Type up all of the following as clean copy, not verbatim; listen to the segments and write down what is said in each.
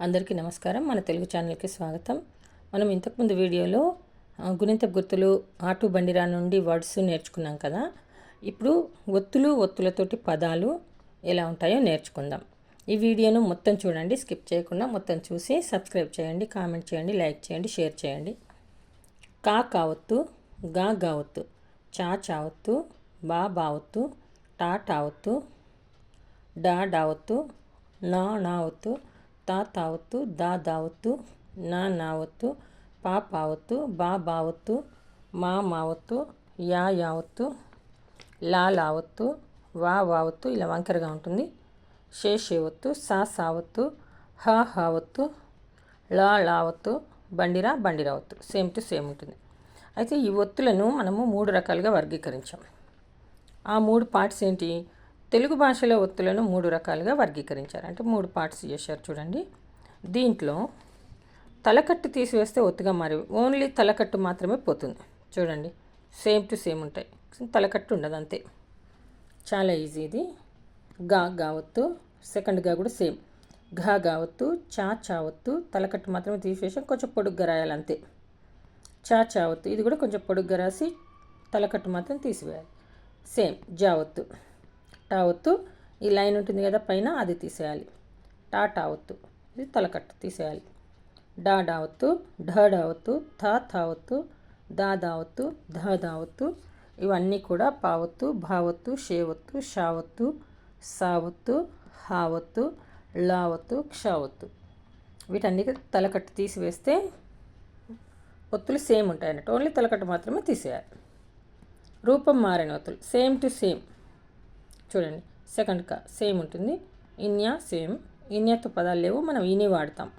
అందరికీ నమస్కారం. మన తెలుగు ఛానల్కి స్వాగతం. మనం ఇంతకుముందు వీడియోలో గుణింత గుర్తులు ఆటు బండిరా నుండి వర్డ్స్ నేర్చుకున్నాం కదా. ఇప్పుడు ఒత్తులతోటి పదాలు ఎలా ఉంటాయో నేర్చుకుందాం. ఈ వీడియోను మొత్తం చూడండి, స్కిప్ చేయకుండా మొత్తం చూసి సబ్స్క్రైబ్ చేయండి, కామెంట్ చేయండి, లైక్ చేయండి, షేర్ చేయండి. కా కావత్తు, గా గావత్తు, చా చావత్తు, బా బావత్తు, టా టావత్తు, డా డావత్తు, నా నావత్తు, తా తావత్తు, దా దావత్తు, నా నావత్తు, పా పావత్తు, బా బావత్తు, మా మావత్తు, యా యావత్తు, లా లావత్తు, వా వావత్తు. ఇలా వంకరగా ఉంటుంది. షేషేవత్తు, సా సావత్తు, హా హావత్తు, లా లావత్తు, బండిరా బండిరావత్తు. సేమ్ టు సేమ్ ఉంటుంది. అయితే ఈ ఒత్తులను మనము 3 రకాలుగా వర్గీకరించాం. ఆ 3 పార్ట్స్ ఏంటి? తెలుగు భాషలో ఒత్తులను 3 రకాలుగా వర్గీకరించారు. అంటే 3 పార్ట్స్ చేశారు చూడండి. దీంట్లో తలకట్టు తీసివేస్తే ఒత్తుగా మారి ఓన్లీ తలకట్టు మాత్రమే పోతుంది. చూడండి, సేమ్ టు సేమ్ ఉంటాయి, తలకట్టు ఉండదు, అంతే. చాలా ఈజీ ఇది. గా గావత్తు, సెకండ్ గా కూడా సేమ్. ఘా గావత్తు, చా చావత్తు, తలకట్టు మాత్రమే తీసివేసి కొంచెం పొడుగ్గా రాయాలి, అంతే. చా చావత్తు, ఇది కూడా కొంచెం పొడుగ్గా రాసి తలకట్టు మాత్రం తీసివేయాలి, సేమ్. జావత్తు, టావత్తు, ఈ లైన్ ఉంటుంది కదా పైన, అది తీసేయాలి. టా టావత్తు, ఇది తలకట్టు తీసేయాలి. డా డావత్తు, ఢ డావత్తు, థా థావత్తు, దా దావత్తు, ధ దావత్తు, ఇవన్నీ కూడా పావత్తు, భావత్తు, షేవత్తు, షావత్తు, సావత్తు, హావత్తు, లావత్తు, క్షావత్తు. వీటన్నిటి తలకట్టు తీసివేస్తే ఒత్తులు సేమ్ ఉంటాయి అన్నట్టు. ఓన్లీ తలకట్టు మాత్రమే తీసేయాలి. రూపం మారని ఒత్తులు సేమ్ టు సేమ్. చూడండి, సెకండ్ కా సేమ్ ఉంటుంది. ఇన్యా సేమ్. ఇన్యతో పదాలు లేవు, మనం ఇని వాడతాం.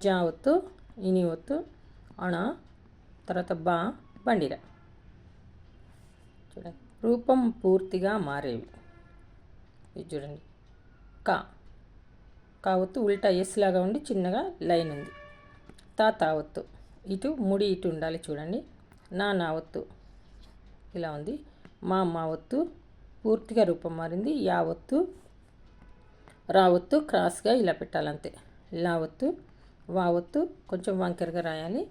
జావత్తు, ఇని ఒత్తు, అణ, తర్వాత బా బండిరా. చూడండి, రూపం పూర్తిగా మారేవి. ఇది చూడండి, కా కావత్తు ఉల్టా ఎస్ లాగా ఉండి చిన్నగా లైన్ ఉంది. తా తావత్తు, ఇటు ముడి ఇటు ఉండాలి చూడండి. నా నావత్తు ఇలా ఉంది. మా మావత్తు పూర్తిగా రూపం మారింది. యావత్తు, రావత్తు క్రాస్గా ఇలా పెట్టాలంతే. లావత్తు, వావత్తు కొంచెం వంకరగా రాయాలి.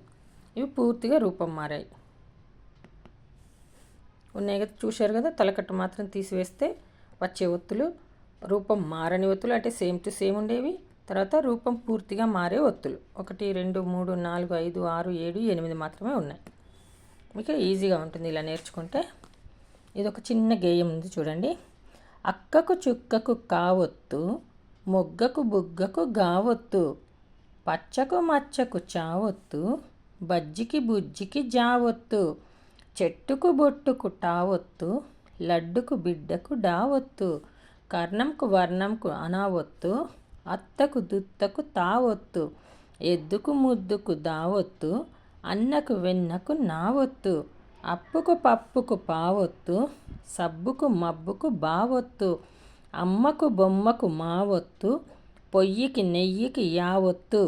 ఇవి పూర్తిగా రూపం మారాయి. ఉన్నాయి కదా, చూశారు కదా. తలకట్టు మాత్రం తీసివేస్తే వచ్చే ఒత్తులు రూపం మారని ఒత్తులు, అంటే సేమ్ టు సేమ్ ఉండేవి. తర్వాత రూపం పూర్తిగా మారే ఒత్తులు 1 2 3 4 5 6 7 8 మాత్రమే ఉన్నాయి. మీకు ఈజీగా ఉంటుంది ఇలా నేర్చుకుంటే. ఇది ఒక చిన్న గేయం ఉంది చూడండి. అక్కకు చుక్కకు కావొత్తు, మొగ్గకు బుగ్గకు గావొత్తు, పచ్చకు మచ్చకు చావొత్తు, బజ్జికి బుజ్జికి జావొత్తు, చెట్టుకు బొట్టుకు టావొత్తు, లడ్డుకు బిడ్డకు డావొత్తు, కర్ణంకు వర్ణంకు అనావొత్తు, అత్తకు దుత్తకు తావొత్తు, ఎద్దుకు ముద్దుకు దావొత్తు, అన్నకు వెన్నకు నావొత్తు, అప్పుకు పప్పుకు పావొత్తు, సబ్బుకు మబ్బుకు బావొత్తు, అమ్మకు బొమ్మకు మావొత్తు, పొయ్యికి నెయ్యికి యావొత్తు,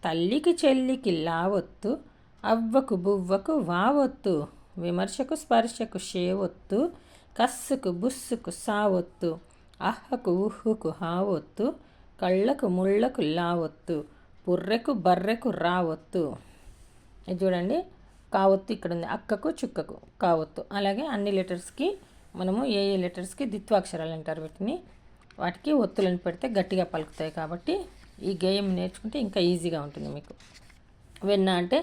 తల్లికి చెల్లికి లావొత్తు, అవ్వకు బువ్వకు వావొత్తు, విమర్శకు స్పర్శకు షేవొత్తు, కస్సుకు బుస్సుకు సావొత్తు, అహ్హకు ఉహ్హుకు హావొత్తు, కళ్ళకు ముళ్ళకు లావొత్తు, పుర్రెకు బర్రెకు రావొత్తు. ఇది చూడండి, కావత్తు ఇక్కడ ఉంది. అక్కకు చుక్కకు కావత్తు. అలాగే అన్ని లెటర్స్కి మనము ఏ లెటర్స్కి ద్విత్వాక్షరాలు అంటారు వీటిని. వాటికి ఒత్తులను పెడితే గట్టిగా పలుకుతాయి. కాబట్టి ఈ గేయం నేర్చుకుంటే ఇంకా ఈజీగా ఉంటుంది మీకు. వెన్న అంటే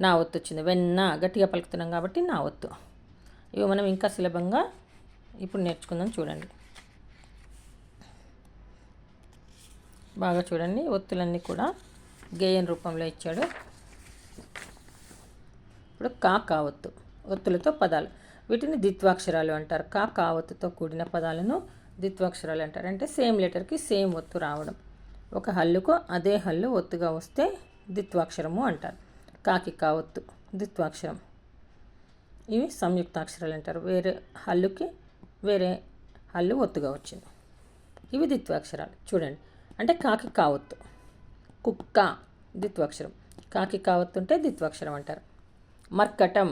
నా ఒత్తు వచ్చింది. వెన్న గట్టిగా పలుకుతున్నాం కాబట్టి నా ఒత్తు. ఇవి మనం ఇంకా సులభంగా ఇప్పుడు నేర్చుకుందాం. చూడండి, బాగా చూడండి. ఒత్తులన్నీ కూడా గేయం రూపంలో ఇచ్చాడు. ఇప్పుడు కా కావత్తు ఒత్తులతో పదాలు, వీటిని ద్విత్వాక్షరాలు అంటారు. కా కావత్తుతో కూడిన పదాలను ద్విత్వాక్షరాలు అంటారు. అంటే సేమ్ లెటర్కి సేమ్ ఒత్తు రావడం. ఒక హల్లుకు అదే హల్లు ఒత్తుగా వస్తే ద్విత్వాక్షరము అంటారు. కాకి కావత్తు ద్విత్వాక్షరం. ఇవి సంయుక్తాక్షరాలు అంటారు. వేరే హల్లుకి వేరే హల్లు ఒత్తుగా వచ్చింది. ఇవి ద్విత్వాక్షరాలు. చూడండి, అంటే కాకి కావత్తు, కుక్క ద్విత్వాక్షరం. కాకి కావత్తు ఉంటే ద్విత్వాక్షరం అంటారు. మర్కటం,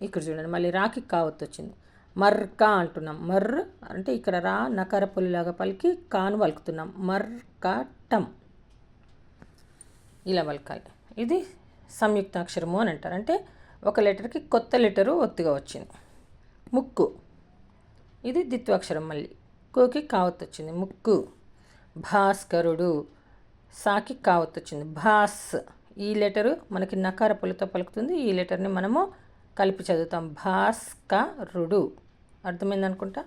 ఇక్కడ చూడండి, మళ్ళీ రాకి కావత్తు వచ్చింది. మర్కా అంటున్నాం. మర్ర అంటే ఇక్కడ రా నకార పొలిలాగా పలికి కాను పలుకుతున్నాం. మర్కటం. ఇలా పలకాలి. ఇది సంయుక్తాక్షరము అని అంటారు. అంటే ఒక లెటర్కి కొత్త లెటరు ఒత్తుగా వచ్చింది. ముక్కు, ఇది ద్విత్వాక్షరం. మళ్ళీ కోకి కావత్తు వచ్చింది, ముక్కు. భాస్కరుడు, సాకి కావత్తు వచ్చింది, భాస్. ఈ లెటరు మనకి నకార పులతో పలుకుతుంది. ఈ లెటర్ని మనము కలిపి చదువుతాం, భాస్కరుడు. అర్థమైంది అనుకుంటా.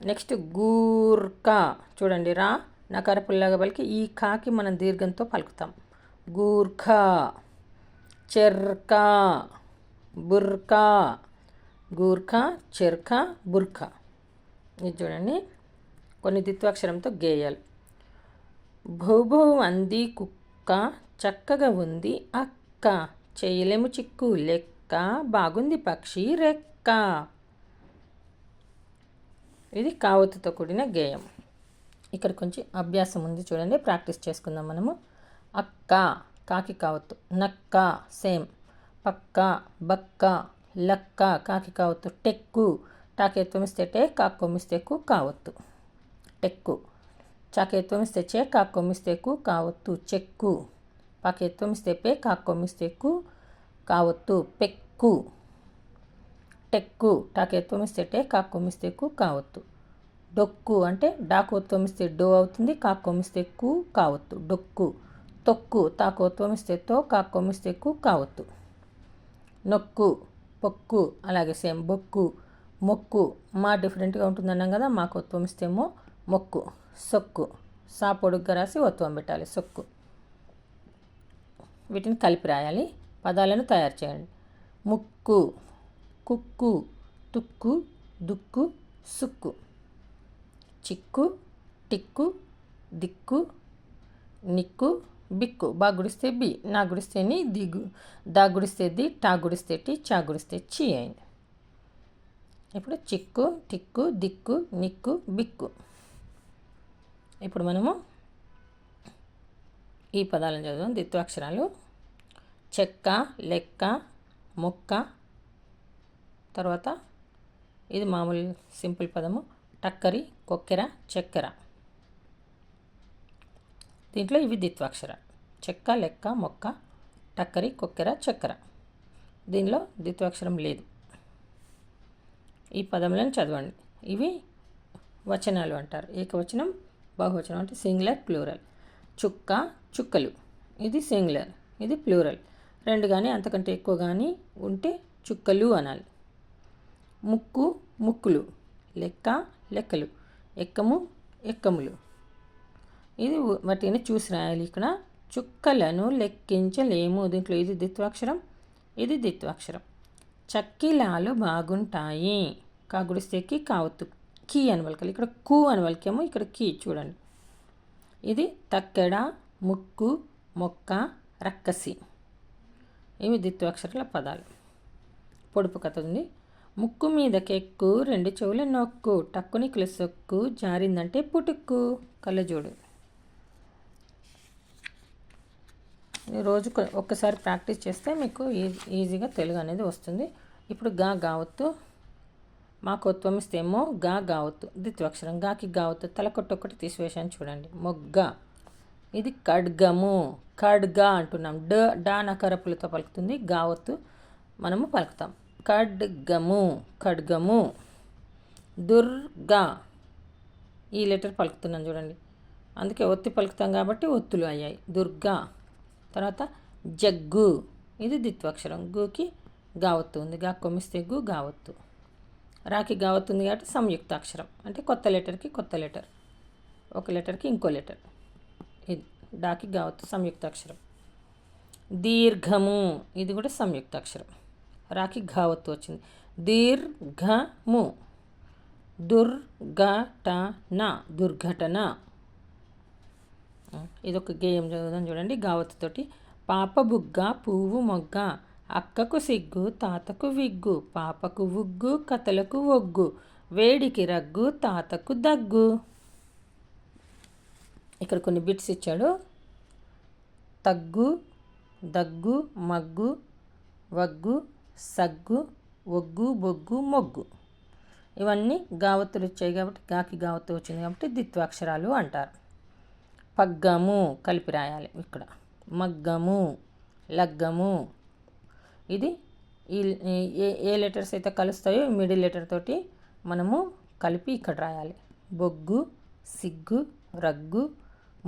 నెక్స్ట్ గూర్ఖా, చూడండి, రా నకార పుల్లగా పలికి ఈ కాకి మనం దీర్ఘంతో పలుకుతాం, గూర్ఖా. చెర్కా, బుర్కా, గూర్ఖా, చెర్కా, బుర్ఖా. ఇది చూడండి కొన్ని ద్విత్వాక్షరంతో గేయాలు. భూభూ అంది కుక్క, చక్కగా ఉంది అక్క, చేయలేము చిక్కు లెక్క, బాగుంది పక్షి రెక్క. ఇది కావత్తుతో కూడిన గేయం. ఇక్కడ కొంచెం అభ్యాసం ఉంది, చూడండి, ప్రాక్టీస్ చేసుకుందాం మనము. అక్క, కాకి కావత్తు. నక్క, సేమ్. పక్క, బక్క, లక్క, కాకి కావత్తు. టెక్కు, టాకి ఎత్తుమిస్తే టే, కాకు కొమ్మిస్తే కు, కావత్తు, టెక్కు. చాకి ఎత్తుమిస్తే చే, కాకు కొమ్మిస్తే కు, కావత్తు, చెక్కు. పాకి ఎత్తుమిస్తే పే, కాకు కొమ్మిస్తే కు, కావత్తు, పెక్కు. టెక్కు, టాకి ఎత్తుమిస్తే టే, కాకు కొమ్మిస్తే కు, కావత్తు. డొక్కు అంటే డాకు ఒత్తుమిస్తే డో అవుతుంది, కాకు కొమ్మిస్తే కు, కావత్తు, డొక్కు. తొక్కు, తాకు ఒత్తుమిస్తే తో, కాకు కొమ్మిస్తే కు, కావత్తు. నొక్కు, పొక్కు, అలాగే సేమ్. బొక్కు, మొక్కు, మా డిఫరెంట్గా ఉంటుందన్నాం కదా, మాకు ఒత్తుమిస్తేమో మొక్కు. సొక్కు, సా పొడుగ్గా రాసి ఒత్తువం పెట్టాలి, సొక్కు. వీటిని కలిపి రాయాలి, పదాలను తయారు చేయండి. ముక్కు, కుక్కు, తుక్కు, దుక్కు, సుక్కు. చిక్కు, టిక్కు, దిక్కు, నిక్కు, బిక్కు. బా గుడిస్తే బి, నా గుడిస్తే ని, దిగు, దా గుడిస్తే ది, టా గుడిస్తే టి, చా గుడిస్తే చి అయింది. ఇప్పుడు చిక్కు, టిక్కు, దిక్కు, నిక్కు, బిక్కు. ఇప్పుడు మనము ఈ పదాలను చదువుదాం. ద్విత్వాక్షరాలు: చెక్క, లెక్క, మొక్క. తర్వాత ఇది మామూలు సింపుల్ పదము, టక్కరి, కొక్కెర, చక్కెర. దీంట్లో ఇవి ద్విత్వాక్షర: చెక్క, లెక్క, మొక్క, టక్కరి, కొక్కెర, చక్కెర. దీనిలో ద్విత్వాక్షరం లేదు. ఈ పదములను చదవండి. ఇవి వచనాలు అంటారు. ఏకవచనం, బహువచనం అంటే సింగులర్, ప్లూరల్. చుక్క, చుక్కలు, ఇది సింగులర్, ఇది ప్లూరల్. రెండు కానీ అంతకంటే ఎక్కువ కానీ ఉంటే చుక్కలు అనాలి. ముక్కు, ముక్కులు. లెక్క, లెక్కలు. ఎక్కము, ఎక్కములు. ఇది వాటిని చూసి రాయాలి. ఇక్కడ చుక్కలను లెక్కించలేము. దీంట్లో ఇది ద్విత్వాక్షరం, ఇది ద్విత్వాక్షరం. చక్కిలాలు బాగుంటాయి, కాగుడిస్తేకి, కావత్తు, కీ అని పలకాలి. ఇక్కడ కు అని పలికేమో, ఇక్కడ కీ. చూడండి, ఇది తక్కెడ, ముక్కు, మొక్క, రక్కసి. ఇవి ద్విత్వాక్షరాల పదాలు. పొడుపు కథ ఉంది. ముక్కు మీద కెక్కు, రెండు చెవుల నొక్కు, టక్కుని సొక్కు, జారిందంటే పుటుక్కు, కళ్ళజోడు. రోజు ఒక్కసారి ప్రాక్టీస్ చేస్తే మీకు ఈజీగా తెలుగు అనేది వస్తుంది. ఇప్పుడు గా, గావత్తు. మాకు ఒత్వమిస్తేమో గా, గావత్తు, ద్విత్వాక్షరం. గాకి గావత్తు, తలకొట్టొక్కటి తీసివేశాను చూడండి. మొగ్గ, ఇది ఖడ్గము, ఖడ్గా అంటున్నాం. డా నకరపులతో పలుకుతుంది, గావత్తు మనము పలుకుతాం. ఖడ్గము, ఖడ్గము. దుర్గా, ఈ లెటర్ పలుకుతున్నాం చూడండి, అందుకే ఒత్తి పలుకుతాం కాబట్టి ఒత్తులు అయ్యాయి, దుర్గా. తర్వాత జగ్గు, ఇది ద్విత్వాక్షరం. గుకి గావత్తు ఉంది, గా కొమ్మిస్తే గు, గావత్తు. రాకి గావత్తు ఉంది కాబట్టి సంయుక్తాక్షరం, అంటే కొత్త లెటర్కి కొత్త లెటర్, ఒక లెటర్కి ఇంకో లెటర్. ఇది డాకి గావత్తు, సంయుక్తాక్షరం. దీర్ఘము, ఇది కూడా సంయుక్తాక్షరం. రాకి ఘావత్తు వచ్చింది, దీర్ఘము. దుర్ఘటన, దుర్ఘటన. ఇదొక గేయం చదువుదాం చూడండి, గావత్తుతోటి. పాప బుగ్గ, పువ్వు మొగ్గ, అక్కకు సిగ్గు, తాతకు విగ్గు, పాపకు ఉగ్గు, కథలకు ఒగ్గు, వేడికి రగ్గు, తాతకు దగ్గు. ఇక్కడ కొన్ని బిట్స్ ఇచ్చాడు. తగ్గు, దగ్గు, మగ్గు, వగ్గు, సగ్గు, ఒగ్గు, బొగ్గు, మొగ్గు. ఇవన్నీ గావత్తులు వచ్చాయి కాబట్టి, గాకి గావత్తు వచ్చింది కాబట్టి ద్విత్వాక్షరాలు అంటారు. పగ్గము కలిపి రాయాలి ఇక్కడ. మగ్గము, లగ్గము. ఇది ఈ ఏ లెటర్స్ అయితే కలుస్తాయో మిడిల్ లెటర్ తోటి మనము కలిపి ఇక్కడ రాయాలి. బొగ్గు, సిగ్గు, రగ్గు,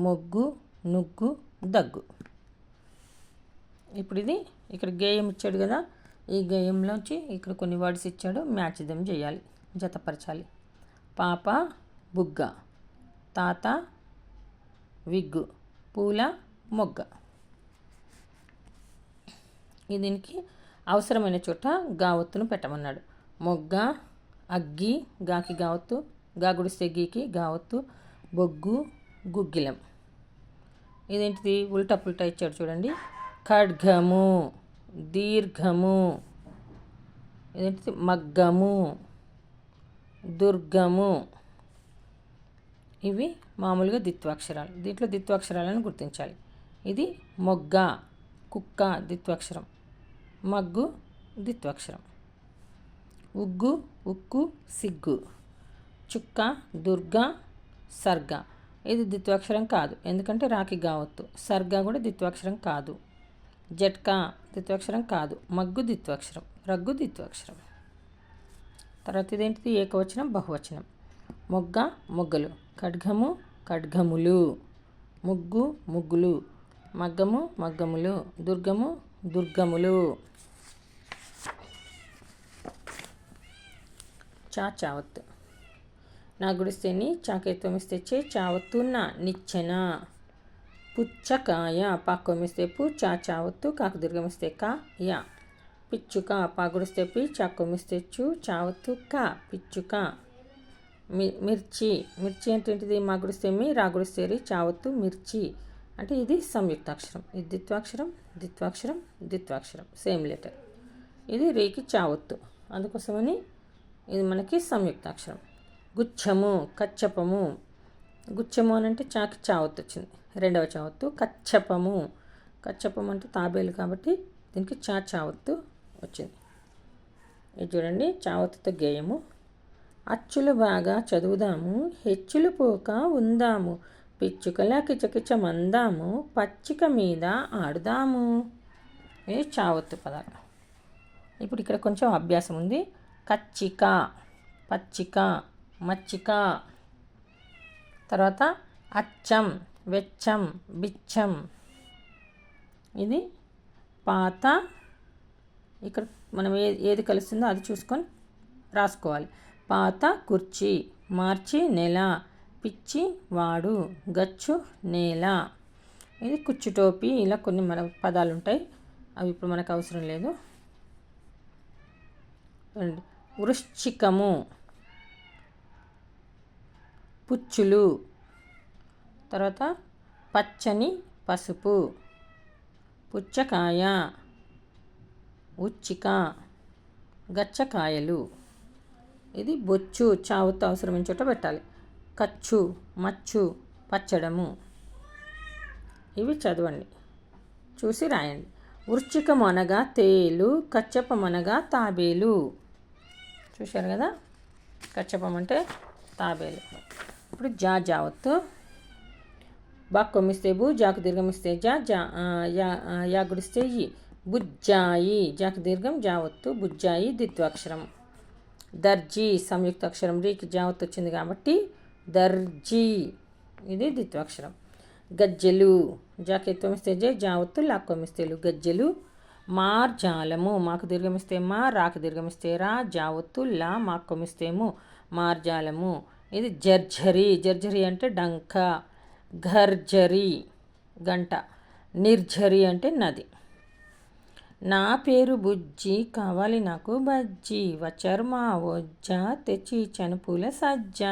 మొగ్గు, నుగ్గు, దగ్గు. ఇప్పుడు ఇది ఇక్కడ గేయం ఇచ్చాడు కదా, ఈ గేయంలోంచి ఇక్కడ కొన్ని వర్డ్స్ ఇచ్చాడు, మ్యాచ్ దెమ్ చేయాలి, జతపరచాలి. పాప బుగ్గ, తాత విగ్గు, పూల మొగ్గ. దీనికి అవసరమైన చోట గావత్తును పెట్టమన్నాడు. మొగ్గ, అగ్గి, గాకి గావత్తు, గా గుడిస్తే గీకి గావత్తు, బొగ్గు, గుగ్గిలం. ఇదేంటిది ఉల్టా పుల్టా ఇచ్చాడు చూడండి. ఖడ్గము, దీర్ఘము. ఇదేంటిది మగ్గము, దుర్గము. ఇవి మామూలుగా దిత్వాక్షరాలు. దీంట్లో దిత్వాక్షరాలను గుర్తించాలి. ఇది మొగ్గ, కుక్క దిత్వాక్షరం, మగ్గు దిత్వాక్షరం. ఉగ్గు, ఉక్కు, సిగ్గు. చుక్క, దుర్గ, సర్గ. ఇది దిత్వాక్షరం కాదు, ఎందుకంటే రాకి గావత్తు. సర్గ కూడా దిత్వాక్షరం కాదు. జట్కా దిత్వాక్షరం కాదు, మగ్గు దిత్వాక్షరం, రగ్గు దిత్వాక్షరం. తర్వాత ఇదేంటిది ఏకవచనం, బహువచనం. మొగ్గ, మొగ్గలు. ఖడ్గము, ఖడ్గములు. ముగ్గు, ముగ్గులు. మగ్గము, మగ్గములు. దుర్గము, దుర్గములు. చావత్తు. నా గుడిస్తేని చాకైత్వమిస్తే చే, చావత్తు నా నిచ్చెన. పుచ్చకాయ, పాక్కొమిస్తే పు, చావత్తు, కాకు దీర్ఘమిస్తే కా యా. పిచ్చుక, పాగుడిస్తే పి, చాక్కొమిస్తే చు, చావత్తు కా పిచ్చుక. మిర్చి, మిర్చి అంటే ఏంటిది? మా గుడిస్తే మీ, రా గుడిస్తే రి, చావత్తు మిర్చి. అంటే ఇది సంయుక్తాక్షరం. ఇది ద్విత్వాక్షరం, ద్విత్వాక్షరం, ద్విత్వాక్షరం, సేమ్ లెటర్. ఇది రేకి చావత్తు, అందుకోసమని ఇది మనకి సంయుక్తాక్షరం. గుచ్చము, కచ్చపము. గుచ్చము అని అంటే చాకి చావత్తు వచ్చింది, రెండవ చావత్తు. కచ్చపము, కచ్చపము అంటే తాబేలు కాబట్టి దీనికి చావత్తు వచ్చింది. ఇది చూడండి, చావత్తుతో గేయము. అచ్చులు బాగా చదువుదాము, హెచ్చులు పోక ఉందాము, పిచ్చుకలా కిచకిచ మందాము, పచ్చిక మీద ఆడుదాము. ఇది చావత్తు పదాలు. ఇప్పుడు ఇక్కడ కొంచెం అభ్యాసం ఉంది. కచ్చిక, పచ్చిక, మచ్చిక. తర్వాత అచ్చం, వెచ్చం, బిచ్చం. ఇది పాత. ఇక్కడ మనం ఏది కలుస్తుందో అది చూసుకొని రాసుకోవాలి. పాత కుర్చీ, మార్చి నెల, పిచ్చి వాడు, గచ్చు నేల. ఇది కుచ్చుటోపి. ఇలా కొన్ని మన పదాలు ఉంటాయి, అవి ఇప్పుడు మనకు అవసరం లేదు. వృశ్చికము, పుచ్చులు. తర్వాత పచ్చని పసుపు, పుచ్చకాయ, ఉచ్చిక, గచ్చకాయలు. ఇది బొచ్చు, చావుతో అవసరమైన చోట పెట్టాలి. కచ్చు, మచ్చు, పచ్చడము. ఇవి చదవండి, చూసి రాయండి. వృశ్చికమనగా తేలు, కచ్చపమనగా తాబేలు. చూశారు కదా, కచ్చపం అంటే తాబేలు. ఇప్పుడు జావత్తు. బాగా కొమ్మిస్తే బు, జాకు దీర్ఘమిస్తే యా గుడిస్తే ఈ. బుజ్జాయి, జాకు దీర్ఘం, జావత్తు, బుజ్జాయి ద్విత్వాక్షరం. దర్జీ, సంయుక్తాక్షరం, రీకి జావత్తు వచ్చింది కాబట్టి దర్జీ, ఇది ద్విత్వాక్షరం. గజ్జెలు, జాకెత్వమిస్తే జే, జావత్తు, లాక్కొమిస్తేలు, గజ్జెలు. మార్జాలము, మాకు దీర్ఘమిస్తే మా, రాకు దీర్ఘమిస్తే రా, జావత్తు లా, మాక్కొమిస్తేము, మార్జాలము. ఇది జర్జరి, జర్జరి అంటే డంక. ఘర్జరి గంట. నిర్జరి అంటే నది. నా పేరు బుజ్జి, కావాలి నాకు బజ్జి, వచ్చారు మా వజ్జ, తెచ్చి ఇచ్చాను పూల సజ్జ.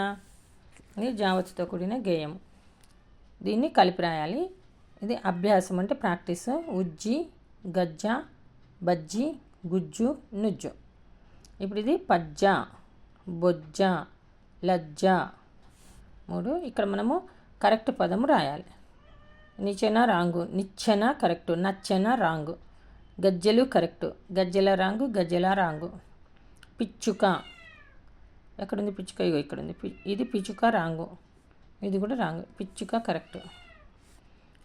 ఇది జావత్తుతో కూడిన గేయం. దీన్ని కలిపి రాయాలి. ఇది అభ్యాసం అంటే ప్రాక్టీస్. ఉజ్జి, గజ్జ, బజ్జి, గుజ్జు, నుజ్జు. ఇప్పుడు ఇది పజ్జ, బొజ్జ, లజ్జ. 3. ఇక్కడ మనము కరెక్ట్ పదము రాయాలి. నిచ్చెన రాంగు, నిచ్చెన కరెక్టు, నచ్చెన రాంగు. గజ్జెలు కరెక్టు, గజ్జెల రాంగు, గజ్జెల రాంగు. పిచ్చుక, ఎక్కడుంది పిచ్చుక? ఇగో ఇక్కడ ఉంది. ఇది పిచ్చుక రాంగు, ఇది కూడా రాంగు. పిచ్చుక కరెక్టు.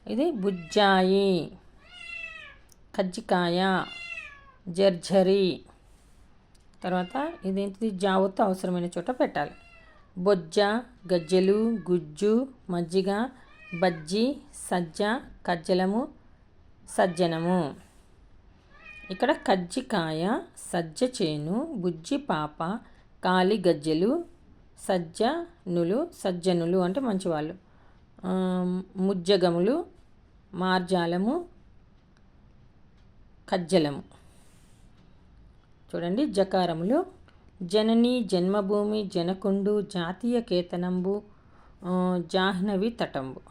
ఇది బుజ్జాయి, కజ్జికాయ, జర్జరి. తర్వాత ఇదేంటిది జావత్తు అవసరమైన చోట పెట్టాలి. బొజ్జ, గజ్జెలు, గుజ్జు, మజ్జిగ, బజ్జి, సజ్జ, కజ్జలము, సజ్జనము. ఇక్కడ కజ్జికాయ, సజ్జ చేను, బుజ్జి పాప, కాలి గజ్జెలు, సజ్జనులు అంటే మంచివాళ్ళు, ముజ్జగములు, మార్జాలము, కజ్జలము. చూడండి జకారములు: జనని, జన్మభూమి, జనకుండు, జాతీయ కేతనంబు, జాహ్నవి తటంబు.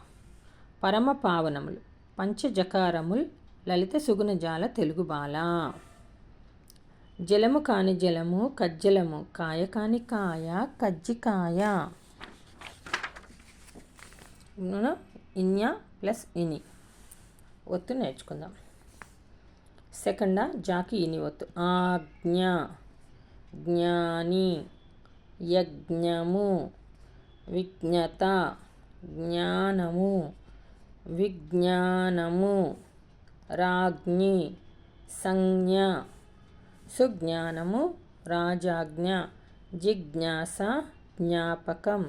పరమ పావనములు: పంచజకారముల్, లలిత సుగుణజాల తెలుగు బాల. జలము కాని జలము, కజ్జలము, కాయ కాని కాయ, కజ్జికాయ. ఇన్య ప్లస్ ఇని ఒత్తు నేర్చుకుందాం. సెకండ్ జాకి ఇని ఒత్తు. ఆజ్ఞ, జ్ఞాని, యజ్ఞము, విజ్ఞత, జ్ఞానము, విజ్ఞానము, రాజ్ఞి, సంజ్ఞ, సుజ్ఞానము, రాజాజ్ఞ, జిజ్ఞాస, జ్ఞాపకం.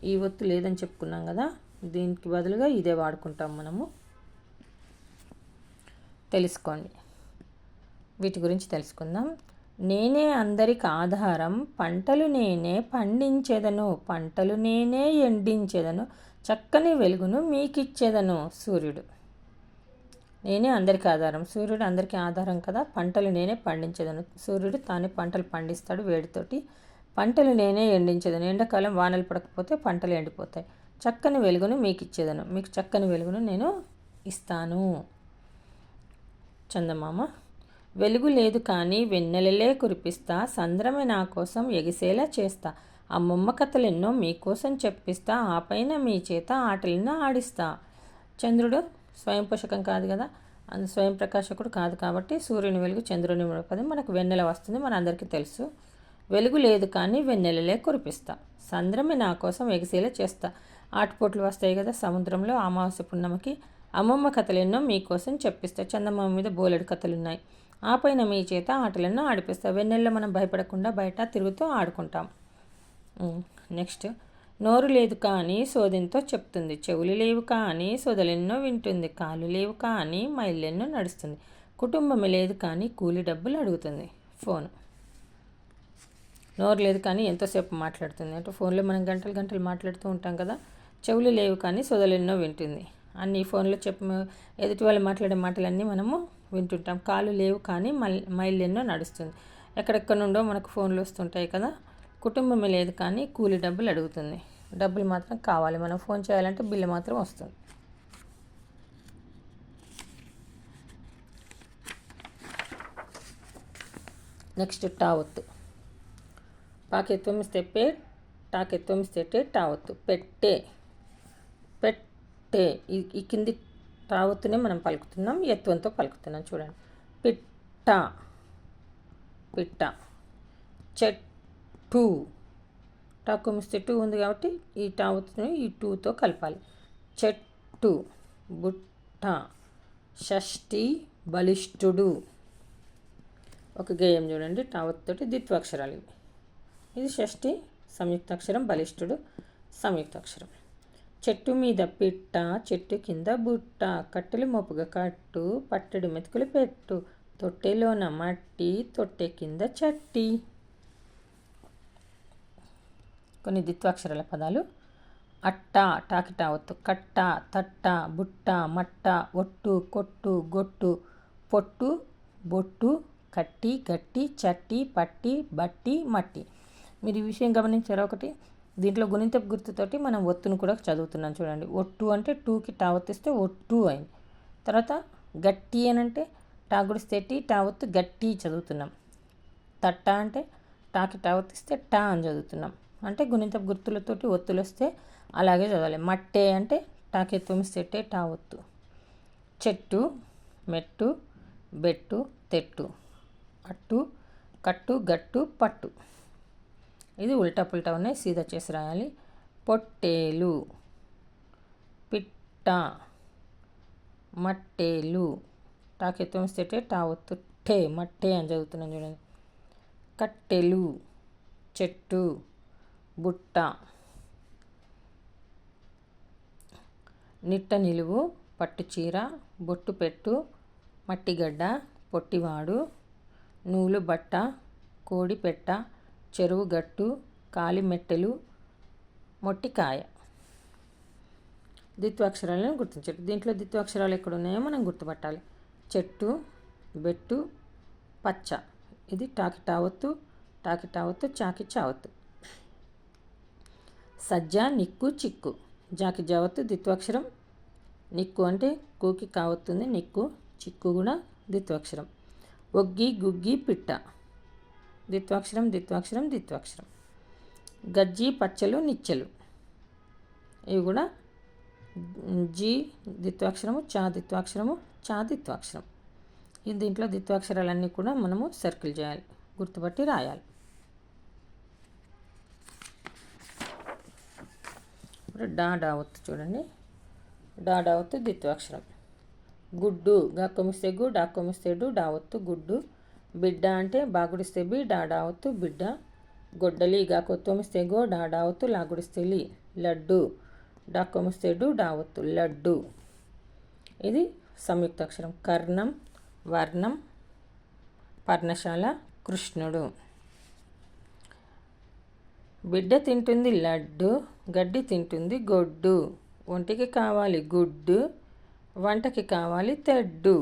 ఈ ఒత్తు లేదని చెప్పుకున్నాం కదా, దీనికి బదులుగా ఇదే వాడుకుంటాం మనము. తెలుసుకోండి, వీటి గురించి తెలుసుకుందాం. నేనే అందరికి ఆధారం, పంటలు నేనే పండించేదను, పంటలు నేనే ఎండించేదను, చక్కని వెలుగును మీకిచ్చేదను. సూర్యుడు నేనే అందరికీ ఆధారం. సూర్యుడు అందరికీ ఆధారం కదా. పంటలు నేనే పండించేదను. సూర్యుడు తానే పంటలు పండిస్తాడు వేడితోటి. పంటలు నేనే ఎండించేదను. ఎండాకాలం వానలు పడకపోతే పంటలు ఎండిపోతాయి. చక్కని వెలుగును మీకు ఇచ్చేదను, మీకు చక్కని వెలుగును నేను ఇస్తాను. చందమామ: వెలుగు లేదు కానీ వెన్నెలలే కురిపిస్తా, సంద్రమే నా కోసం ఎగిసేలా చేస్తా, అమ్మమ్మ కథలెన్నో మీకోసం చెప్పిస్తా, ఆ పైన మీ చేత ఆటలను ఆడిస్తా. చంద్రుడు స్వయం పోషకం కాదు కదా, స్వయం ప్రకాశకుడు కాదు కాబట్టి సూర్యుని వెలుగు చంద్రుని పది మనకు వెన్నెల వస్తుంది, మన అందరికీ తెలుసు. వెలుగు లేదు కానీ వెన్నెలలే కురిపిస్తా, సంద్రమే నా కోసం ఎగిసేలా చేస్తా. ఆటుపోట్లు వస్తాయి కదా సముద్రంలో అమావాస్య పున్నమకి. అమ్మమ్మ కథలెన్నో మీకోసం చెప్పిస్తా, చందమామ మీద బోలెడు కథలున్నాయి, ఆ పైన మీ చేత ఆటలెన్నో ఆడిపిస్తా. వెన్నెల్లో మనం భయపడకుండా బయట తిరుగుతూ ఆడుకుంటాం. నెక్స్ట్: నోరు లేదు కానీ సోదెంతో చెప్తుంది, చెవులు లేవు కానీ సోదలెన్నో వింటుంది, కాళ్ళు లేవు కానీ మైళ్ళెన్నో నడుస్తుంది, కుటుంబం లేదు కానీ కూలి డబ్బులు అడుగుతుంది. ఫోను. నోరు లేదు కానీ ఎంతోసేపు మాట్లాడుతుంది అంటే ఫోన్లో మనం గంటలు గంటలు మాట్లాడుతూ ఉంటాం కదా. చెవులు లేవు కానీ సోదలెన్నో వింటుంది, అన్ని ఫోన్లో ఎదుటి వాళ్ళు మాట్లాడే మాటలన్నీ మనము వింటుంటాం. కాళ్ళు లేవు కానీ మైళ్ళెన్నో నడుస్తుంది, ఎక్కడెక్కడ నుండో మనకు ఫోన్లు వస్తుంటాయి కదా. కుటుంబం లేదు కానీ కూలి డబ్బులు అడుగుతుంది, డబ్బులు మాత్రం కావాలి, మనం ఫోన్ చేయాలంటే బిల్లు మాత్రం వస్తుంది. నెక్స్ట్ టావత్తు. పాకెత్వమిస్తే పేట్, టాకెత్వమిస్తే టే, టావత్తు. పెట్టే, పెట్టే. ఈ కింది టావత్తునే మనం పలుకుతున్నాం, ఎత్వంతో పలుకుతున్నాం. చూడండి: పిట్ట, పిట్ట. చెట్టు, టాకుమిస్తే టూ ఉంది కాబట్టి ఈ టావత్తుని ఈ టూతో కలపాలి. చెట్టు. బుట్ట. షష్ఠి, బలిష్ఠుడు. ఒక గేయం చూడండి, టావత్తోటి ద్విత్వాక్షరాలు ఇవి. ఇది షష్ఠి సంయుక్తాక్షరం, బలిష్ఠుడు సంయుక్తాక్షరం. చెట్టు మీద పిట్ట, చెట్టు కింద బుట్ట, కట్టెలు మోపుగా కట్టు, పట్టెడు మెతుకులు పెట్టు, తొట్టెలోన మట్టి, తొట్టె కింద చట్టి. కొన్ని ద్విత్వాక్షరాల పదాలు: అట్ట, టాకి టావత్తు. కట్ట, తట్ట, బుట్ట, మట్ట, ఒట్టు, కొట్టు, గొట్టు, పొట్టు, బొట్టు, కట్టి, గట్టి, చట్టి, పట్టి, బట్టి, మట్టి. మీరు ఈ విషయం గమనించారా? ఒకటి దీంట్లో గుణింతపు గుర్తుతోటి మనం ఒత్తును కూడా చదువుతున్నాం. చూడండి: ఒట్టు అంటే టూకి టావత్తిస్తే ఒట్టు అయింది. తర్వాత గట్టి అని అంటే టాగుడిస్తే టీ, టావత్తు గట్టి చదువుతున్నాం. తట్ట అంటే టాకి టావత్తిస్తే టా అని చదువుతున్నాం. అంటే గుణింతపు గుర్తులతోటి ఒత్తులు వస్తే అలాగే చదవాలి. మట్టే అంటే టాకి తొమ్మిస్తే టే, టావత్తు. చెట్టు, మెట్టు, బెట్టు, తెట్టు. అట్టు, కట్టు, గట్టు, పట్టు. ఇది ఉల్టా పుల్టా ఉన్నాయి, సీదా చేసి రాయాలి. పొట్టేలు, పిట్ట, మట్టేలు. టాకెత్తం వస్తే టా ఒత్తు ఠే మట్టే అని చదువుతున్నాను చూడండి. కట్టెలు, చెట్టు, బుట్ట. నిట్ట నిలువు, పట్టుచీర, బొట్టు పెట్టు, మట్టిగడ్డ, పొట్టివాడు, నూలు బట్ట, కోడి పెట్ట, చెరువు గట్టు, కాలిమెట్టెలు, మొట్టికాయ. ద్విత్వాక్షరాలను గుర్తించండి. దీంట్లో ద్విత్వాక్షరాలు ఎక్కడ ఉన్నాయో మనం గుర్తుపట్టాలి. చెట్టు, బెట్టు, పచ్చ. ఇది టాకి టావత్తు, టాకి టావత్తు, చాకి చావత్తు. సజ్జ, నిక్కు, చిక్కు. జాకి జావత్తు ద్విత్వాక్షరం. నిక్కు అంటే కూకి కావత్తుంది, నిక్కు. చిక్కు కూడా ద్విత్వాక్షరం. ఒగ్గి, గుగ్గి, పిట్ట. ద్విత్వాక్షరం, ద్విత్వాక్షరం, ద్విత్వాక్షరం. గజ్జి, పచ్చలు, నిచ్చెలు. ఇవి కూడా జీ ద్విత్వాక్షరము, చా ద్విత్వాక్షరము, చా ద్విత్వాక్షరం. దీంట్లో ద్విత్వాక్షరాలన్నీ కూడా మనము సర్కిల్ చేయాలి, గుర్తుపట్టి రాయాలి. ఇప్పుడు డా ఒత్తు చూడండి. డా ఒత్తు ద్విత్వాక్షరం. గుడ్డు, గా కొమిస్తే గు, డా కొమిస్తే డు, డా ఒత్తు గుడ్డు. బిడ్డ అంటే బాగుడిస్తే బి, డా ఒత్తు బిడ్డ. గొడ్డలి, గా కొత్తమిస్తే గో, డా ఒత్తు లాగుడిస్తే లి, లడ్డు. డా కొమిస్తే డు, డా ఒత్తు లడ్డు. ఇది సంయుక్తాక్షరం. కర్ణం, వర్ణం, పర్ణశాల, కృష్ణుడు. బిడ్డ తింటుంది లడ్డు, గడ్డి తింటుంది గొడ్డు. ఒంటికి కావాలి గుడ్డు, వంటకి కావాలి తెడ్డు.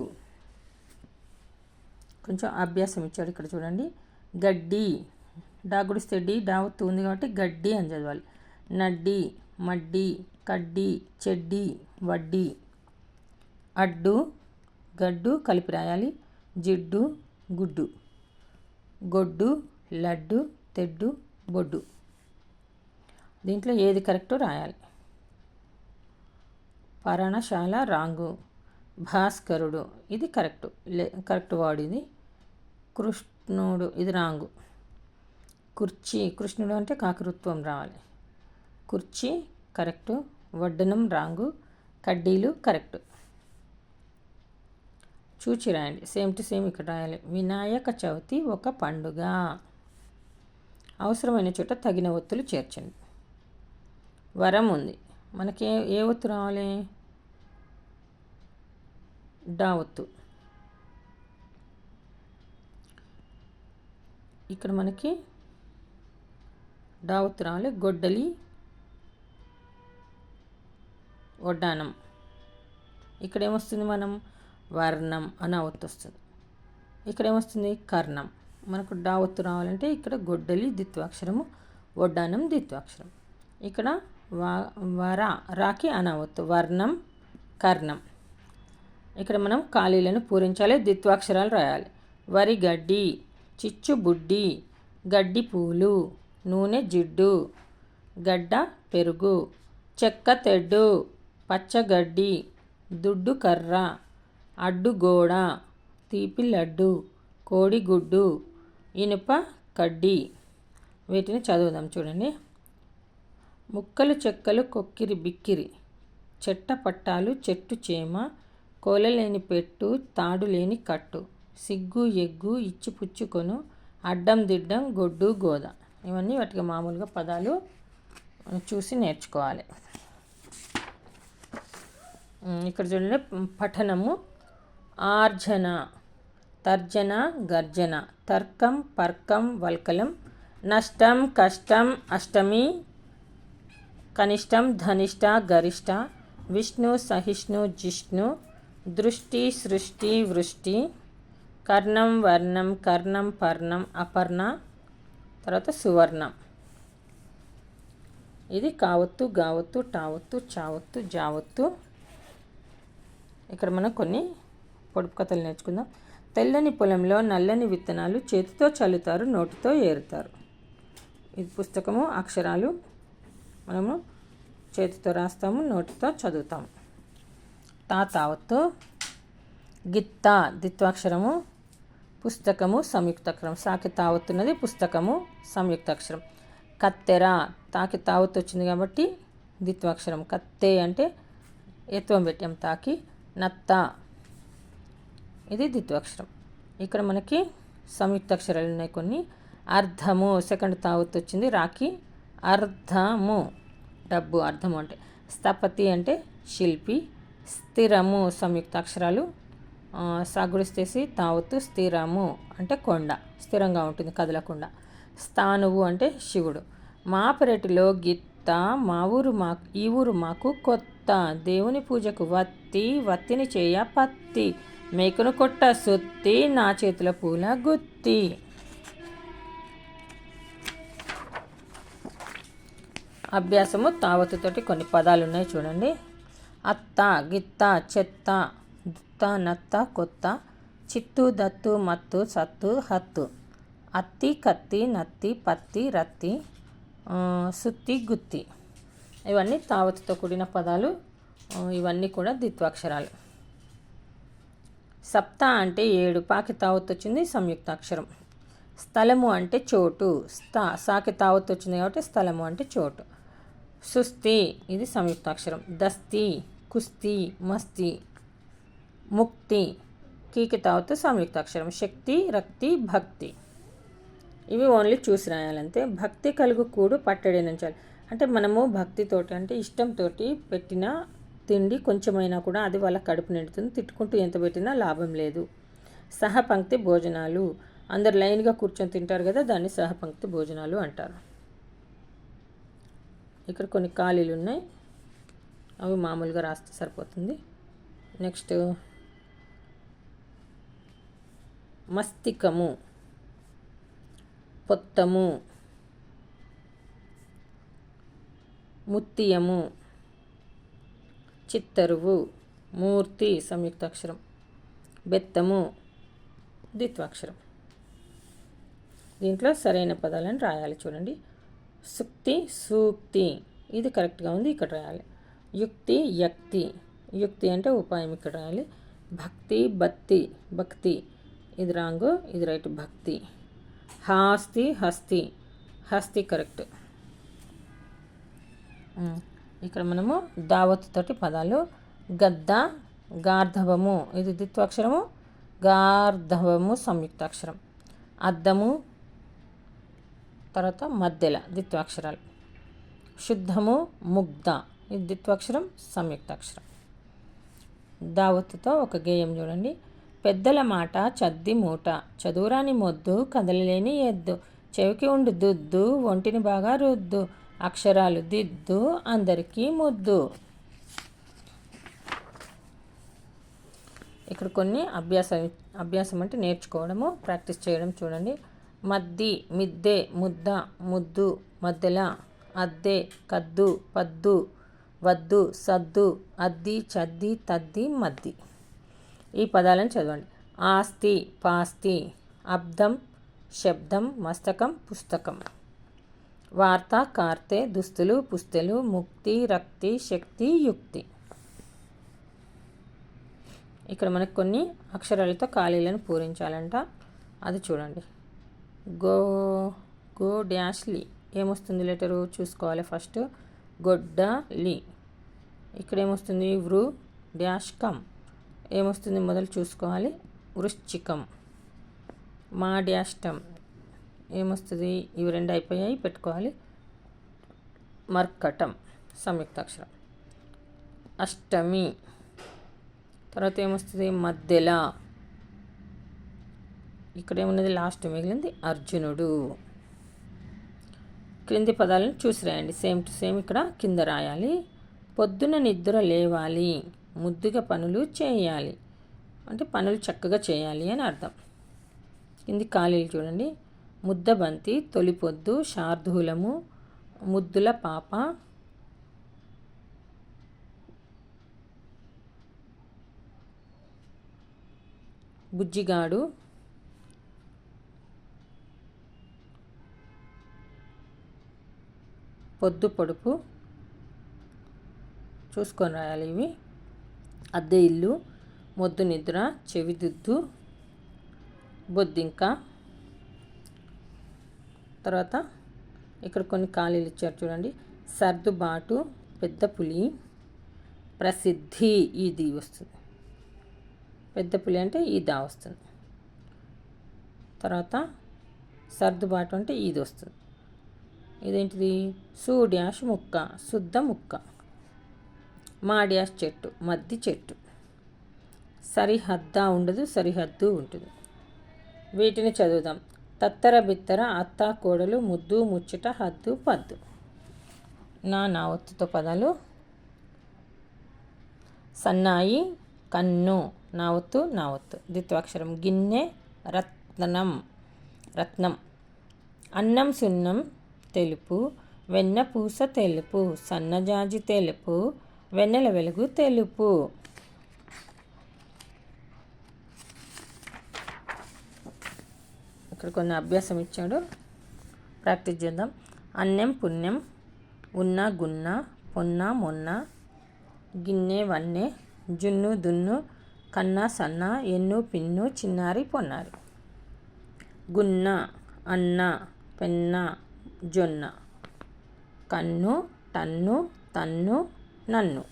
కొంచెం అభ్యాసం ఇచ్చాడు ఇక్కడ చూడండి. గడ్డి, డాగుడిస్తే డి, డావత్తు ఉంది కాబట్టి గడ్డి అని చదవాలి. నడ్డి, మడ్డి, కడ్డి, చెడ్డి, వడ్డీ. అడ్డు, గడ్డు కలిపి రాయాలి. జిడ్డు, గుడ్డు. గొడ్డు, లడ్డు, తెడ్డు, బొడ్డు. దీంట్లో ఏది కరెక్టో రాయాలి. పర్ణశాల రాంగు. భాస్కరుడు ఇది కరెక్ట్ వర్డ్ ఇది. కృష్ణుడు ఇది రాంగు. కుర్చీ, కృష్ణుడు అంటే కాకృత్వం రావాలి. కుర్చీ కరెక్టు. వడ్డనం రాంగు. కడ్డీలు కరెక్టు. చూచి రాయండి. సేమ్ టు సేమ్ ఇక్కడ రాయాలి. వినాయక చవితి ఒక పండుగ. అవసరమైన చోట తగిన ఒత్తులు చేర్చండి. వరం ఉంది. మనకి ఏ ఒత్తు రావాలి? డా ఒత్తు. ఇక్కడ మనకి డా ఒత్తు రావాలి. గొడ్డలి, వడ్డానం. ఇక్కడ ఏమొస్తుంది? మనం వర్ణం అన్న ఒత్తు వస్తుంది. ఇక్కడ ఏమొస్తుంది? కర్ణం. మనకు డా ఒత్తు రావాలంటే ఇక్కడ గొడ్డలి ద్విత్వాక్షరము, వడ్డానం ద్విత్వాక్షరం. ఇక్కడ రాకి అనవత్తు, వర్ణం, కర్ణం. ఇక్కడ మనం ఖాళీలను పూరించాలి, ద్విత్వాక్షరాలు రాయాలి. వరి గడ్డి, చిచ్చు బుడ్డి, గడ్డి పూలు, నూనె జిడ్డు, గడ్డ పెరుగు, చెక్క తెడ్డు, పచ్చగడ్డి, దుడ్డు కర్ర, అడ్డు గోడ, తీపి లడ్డు, కోడిగుడ్డు, ఇనుప కడ్డి. వీటిని చదువుదాం చూడండి. ముక్కలు చెక్కలు కొక్కిరి బిక్కిరి, చెట్ట పట్టాలు చెట్టు చేమ, కోలలేని పెట్టు తాడు లేని కట్టు, సిగ్గు ఎగ్గు ఇచ్చి పుచ్చుకొను, అడ్డం దిడ్డం గొడ్డు గోద. ఇవన్నీ వాటికి మామూలుగా పదాలు చూసి నేర్చుకోవాలి. ఇక్కడ చూడండి. పఠనము. ఆర్జన, తర్జన, గర్జన, తర్కం, పర్కం, వల్కలం, నష్టం, కష్టం, అష్టమి, కనిష్టం, ధనిష్ట, గరిష్ట, విష్ణు, సహిష్ణు, జిష్ణు, దృష్టి, సృష్టి, వృష్టి, కర్ణం, వర్ణం, కర్ణం, పర్ణం, అపర్ణ, తర్వాత సువర్ణం. ఇది కావత్తు, గావత్తు, టావత్తు, చావత్తు, జావత్తు. ఇక్కడ మనం కొన్ని పొడుపు కథలు నేర్చుకుందాం. తెల్లని పొలంలో నల్లని విత్తనాలు చేతితో చల్లుతారు, నోటితో ఏరుతారు. ఇది పుస్తకము. అక్షరాలు మనము చేతితో రాస్తాము, నోటితో చదువుతాము. తావత్తు. గిత్త ద్విత్వాక్షరము, పుస్తకము సంయుక్తాక్షరం. సాకి తావత్తున్నది పుస్తకము సంయుక్తాక్షరం. కత్తెర, తాకి తావత్తు వచ్చింది కాబట్టి ద్విత్వాక్షరం. కత్తే అంటే ఎత్వం పెట్టాం తాకి. నత్త, ఇది ద్విత్వాక్షరం. ఇక్కడ మనకి సంయుక్తాక్షరాలు ఉన్నాయి కొన్ని. అర్ధము, సెకండ్ తావత్తు వచ్చింది రాకి. అర్ధము, డబ్బు, అర్ధము అంటే. స్థపతి అంటే శిల్పి. స్థిరము, సంయుక్తాక్షరాలు. సాగుడిస్తేసి తావత్తు. స్థిరము అంటే కొండ, స్థిరంగా ఉంటుంది కదలకుండా. స్థానువు అంటే శివుడు. మా పెరటిలో గిత్త, మా ఊరు మాకు, ఈ ఊరు మాకు కొత్త. దేవుని పూజకు వత్తి, వత్తిని చేయ పత్తి. మేకను కొట్ట సొత్తి, నా చేతుల పూల గుత్తి. అభ్యాసము తావత్తుతోటి కొన్ని పదాలు ఉన్నాయి చూడండి. అత్త, గిత్త, చెత్త, దుత్త, నత్త, కొత్త. చిత్తు, దత్తు, మత్తు, సత్తు, హత్తు. అత్తి, కత్తి, నత్తి, పత్తి, రత్తి, సుత్తి, గుత్తి. ఇవన్నీ తావత్తుతో కూడిన పదాలు. ఇవన్నీ కూడా ద్విత్వాక్షరాలు. సప్త అంటే 7, పాకి తావత్తు వచ్చింది, సంయుక్తాక్షరం. స్థలము అంటే చోటు, సాకి తావత్తు వచ్చింది కాబట్టి స్థలము అంటే చోటు. సుస్తి, ఇది సంయుక్తాక్షరం. దస్తి, కుస్తీ, మస్తి. ముక్తి, కీకి తావత్తు సంయుక్తాక్షరం. శక్తి, రక్తి, భక్తి. ఇవి ఓన్లీ చూసి రాయాలంతే. భక్తి కలుగు కూడు పట్టడేనంచాలి అంటే మనము భక్తితోటి అంటే ఇష్టంతో పెట్టిన తిండి కొంచెమైనా కూడా అది వాళ్ళ కడుపు నిండుతుంది. తిట్టుకుంటూ ఎంత పెట్టినా లాభం లేదు. సహపంక్తి భోజనాలు, అందరు లైన్గా కూర్చొని తింటారు కదా, దాన్ని సహపంక్తి భోజనాలు అంటారు. ఇక్కడ కొన్ని ఖాళీలు ఉన్నాయి, అవి మామూలుగా రాస్తే సరిపోతుంది. నెక్స్ట్ మస్తికము, పొత్తము, ముత్తియము, చిత్తరువు, మూర్తి సంయుక్తాక్షరం. బెత్తము ద్విత్వాక్షరం. దీంట్లో సరైన పదాలను రాయాలి చూడండి. సుక్తి, సూక్తి, ఇది కరెక్ట్గా ఉంది, ఇక్కడ రాయాలి. యుక్తి, యక్తి, యుక్తి అంటే ఉపాయం, ఇక్కడ రాయాలి. భక్తి, బత్తి, భక్తి, ఇది రాంగు, ఇది రైట్. భక్తి. హాస్తి, హస్తి, హస్తి కరెక్ట్. ఇక్కడ మనము దావత్తుతోటి పదాలు. గద్ద, గార్ధవము, ఇది ద్విత్వాక్షరము. గార్ధవము సంయుక్తాక్షరం. అద్దము, తర్వాత మధ్యల ద్విత్వాక్షరాలు. శుద్ధము, ముగ్ధ, ఇది ద్విత్వాక్షరం, సంయుక్తాక్షరం. దావత్తుతో ఒక గేయం చూడండి. పెద్దల మాట చద్ది మూట, చదువురాని మొద్దు, కదలలేని ఎద్దు. చెవికి ఉండు దుద్దు, ఒంటిని బాగా రుద్దు. అక్షరాలు దిద్దు, అందరికీ ముద్దు. ఇక్కడ కొన్ని అభ్యాసం అంటే నేర్చుకోవడము, ప్రాక్టీస్ చేయడం చూడండి. మద్ది, మిద్దె, ముద్ద, ముద్దు, మద్దెల. అద్దె, కద్దు, పద్దు, వద్దు, సద్దు, అద్ది, చద్ది, తద్ది, మద్ది. ఈ పదాలను చదవండి. ఆస్తి, పాస్తి. అబ్దం, శబ్దం, మస్తకం, పుస్తకం. వార్త, కార్తె, దుస్తులు, పుస్తెలు. ముక్తి, రక్తి, శక్తి, యుక్తి. ఇక్కడ మనకు కొన్ని అక్షరాలతో ఖాళీలను పూరించాలంట, అది చూడండి. గో, గో డాష్ లి, ఏమొస్తుంది లెటరు చూసుకోవాలి ఫస్ట్. గొడ్డ లి. ఇక్కడ ఏమొస్తుంది? వృ డాష్ కం, ఏమొస్తుంది మొదలు చూసుకోవాలి. వృశ్చికం. మా డాష్ టం, ఏమొస్తుంది? ఇవి 2 అయిపోయాయి, పెట్టుకోవాలి. మర్కటం సంయుక్తాక్షరం. అష్టమి. తర్వాత ఏమొస్తుంది? మధ్యల. ఇక్కడ ఏమున్నది? లాస్ట్ మిగిలింది అర్జునుడు. క్రింది పదాలను చూసి రాయండి. సేమ్ టు సేమ్ ఇక్కడ కింద రాయాలి. పొద్దున నిద్ర లేవాలి, ముద్దుగా పనులు చేయాలి, అంటే పనులు చక్కగా చేయాలి అని అర్థం. కింది ఖాళీలు చూడండి. ముద్దబంతి, తొలిపొద్దు, శార్దూలము, ముద్దుల పాప, బుజ్జిగాడు, పొద్దు పొడుపు, చూసుకొని రాయాలి ఇవి. అద్దె ఇల్లు, మొద్దు నిద్ర, చెవిదిద్దు, బొద్దింక. తర్వాత ఇక్కడ కొన్ని ఖాళీలు ఇచ్చారు చూడండి. సర్దుబాటు, పెద్ద పులి, ప్రసిద్ధి, ఇది వస్తుంది. పెద్ద పులి అంటే ఈ దా వస్తుంది. తర్వాత సర్దుబాటు అంటే ఇది వస్తుంది. ఇదేంటిది? సు డ్యాష్ ముక్క, శుద్ధ ముక్క. మా డ్యాష్ చెట్టు, మద్ది చెట్టు. సరిహద్దా ఉండదు, సరిహద్దు ఉంటుంది. వీటిని చదువుదాం. తత్తర బిత్తర, అత్త కోడలు, ముద్దు ముచ్చట, హద్దు పద్దు. నా ఒత్తుతో పదాలు. సన్నాయి, కన్ను, నా ఒత్తు. ద్విత్వాక్షరం. గిన్నె, రత్నం. అన్నం సున్నం తెలుపు, వెన్న పూస తెలుపు, సన్నజాజి తెలుపు, వెన్నెల వెలుగు తెలుపు. ఇక్కడ కొన్ని అభ్యాసం ఇచ్చాడు, ప్రాక్టీస్ చేద్దాం. అన్నం పుణ్యం, ఉన్న గున్న, పొన్న మొన్న, గిన్నె వన్నె, జున్ను దున్ను, కన్న సన్న, ఎన్ను పిన్ను, చిన్నారి పొన్నారి. గున్న, అన్న, పెన్న, జొన్న. కన్ను, టన్ను, తన్ను, నన్ను.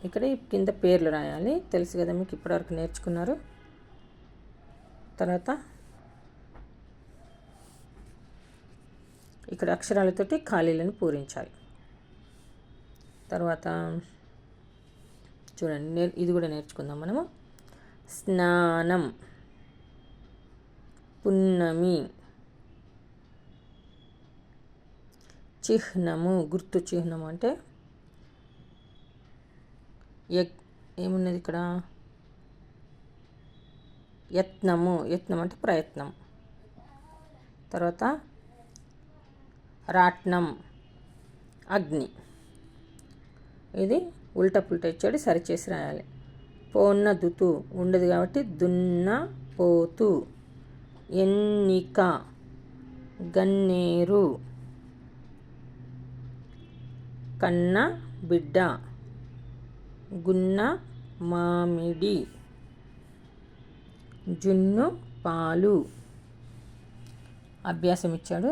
ఇక్కడ కింద పేర్లు రాయాలి, తెలుసు కదా మీకు, ఇప్పటివరకు నేర్చుకున్నారు. తర్వాత ఇక్కడ అక్షరాలతోటి ఖాళీలను పూరించాలి. తర్వాత చూడండి, ఇది కూడా నేర్చుకుందాం మనము. స్నానం, పున్నమి, చిహ్నము, గుర్తు చిహ్నము అంటే ఏమున్నది ఇక్కడ? యత్నం అంటే ప్రయత్నం. తర్వాత రాట్నం, అగ్ని. ఇది ఉల్టా పుల్టా ఇచ్చాడు, సరిచేసి రాయాలి. పోన్న దుతు ఉండదు కాబట్టి దున్న పోతు. ఎన్నిక, గన్నేరు. కన్న బిడ్డ, గున్న మామిడి. జున్ను పాలు. అభ్యాసం ఇచ్చాడు.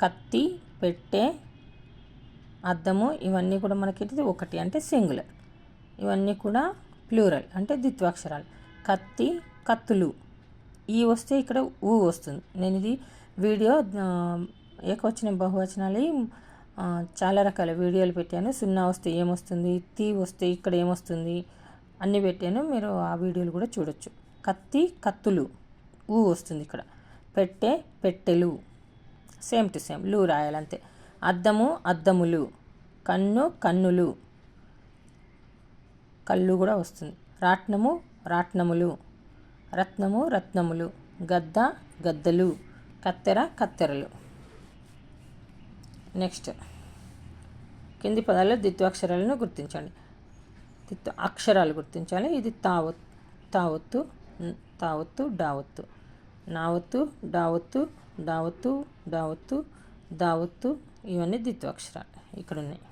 కత్తి, పెట్టె, అద్దము, ఇవన్నీ కూడా మనకి ఒకటి అంటే సింగులర్. ఇవన్నీ కూడా ప్లూరల్ అంటే ద్విత్వాక్షరాలు. కత్తి, కత్తులు. ఈ వస్తే ఇక్కడ ఊ వస్తుంది. నేను ఇది వీడియో ఏకవచనం బహువచనాలు చాలా రకాల వీడియోలు పెట్టాను. సున్నా వస్తే ఏమొస్తుంది, తీ వస్తే ఇక్కడ ఏమొస్తుంది అన్నీ పెట్టాను, మీరు ఆ వీడియోలు కూడా చూడొచ్చు. కత్తి, కత్తులు, ఊ వస్తుంది ఇక్కడ. పెట్టె, పెట్టెలు, సేమ్ టు సేమ్, లు రాయాలంతే. అద్దము, అద్దములు. కన్ను, కన్నులు, కళ్ళు కూడా వస్తుంది. రాట్నము, రాట్నములు. రత్నము, రత్నములు. గద్ద, గద్దలు. కత్తెర, కత్తెరలు. నెక్స్ట్ కింది పదాల్లో ద్విత్వాక్షరాలను గుర్తించండి. అక్షరాలు గుర్తించాలి. ఇది తావొత్తు, డావొత్తు. నావొత్తు, డావొత్తు, డావొత్తు, దావొత్తు. ఇవన్నీ ద్విత్వాక్షరాలు ఇక్కడ ఉన్నాయి.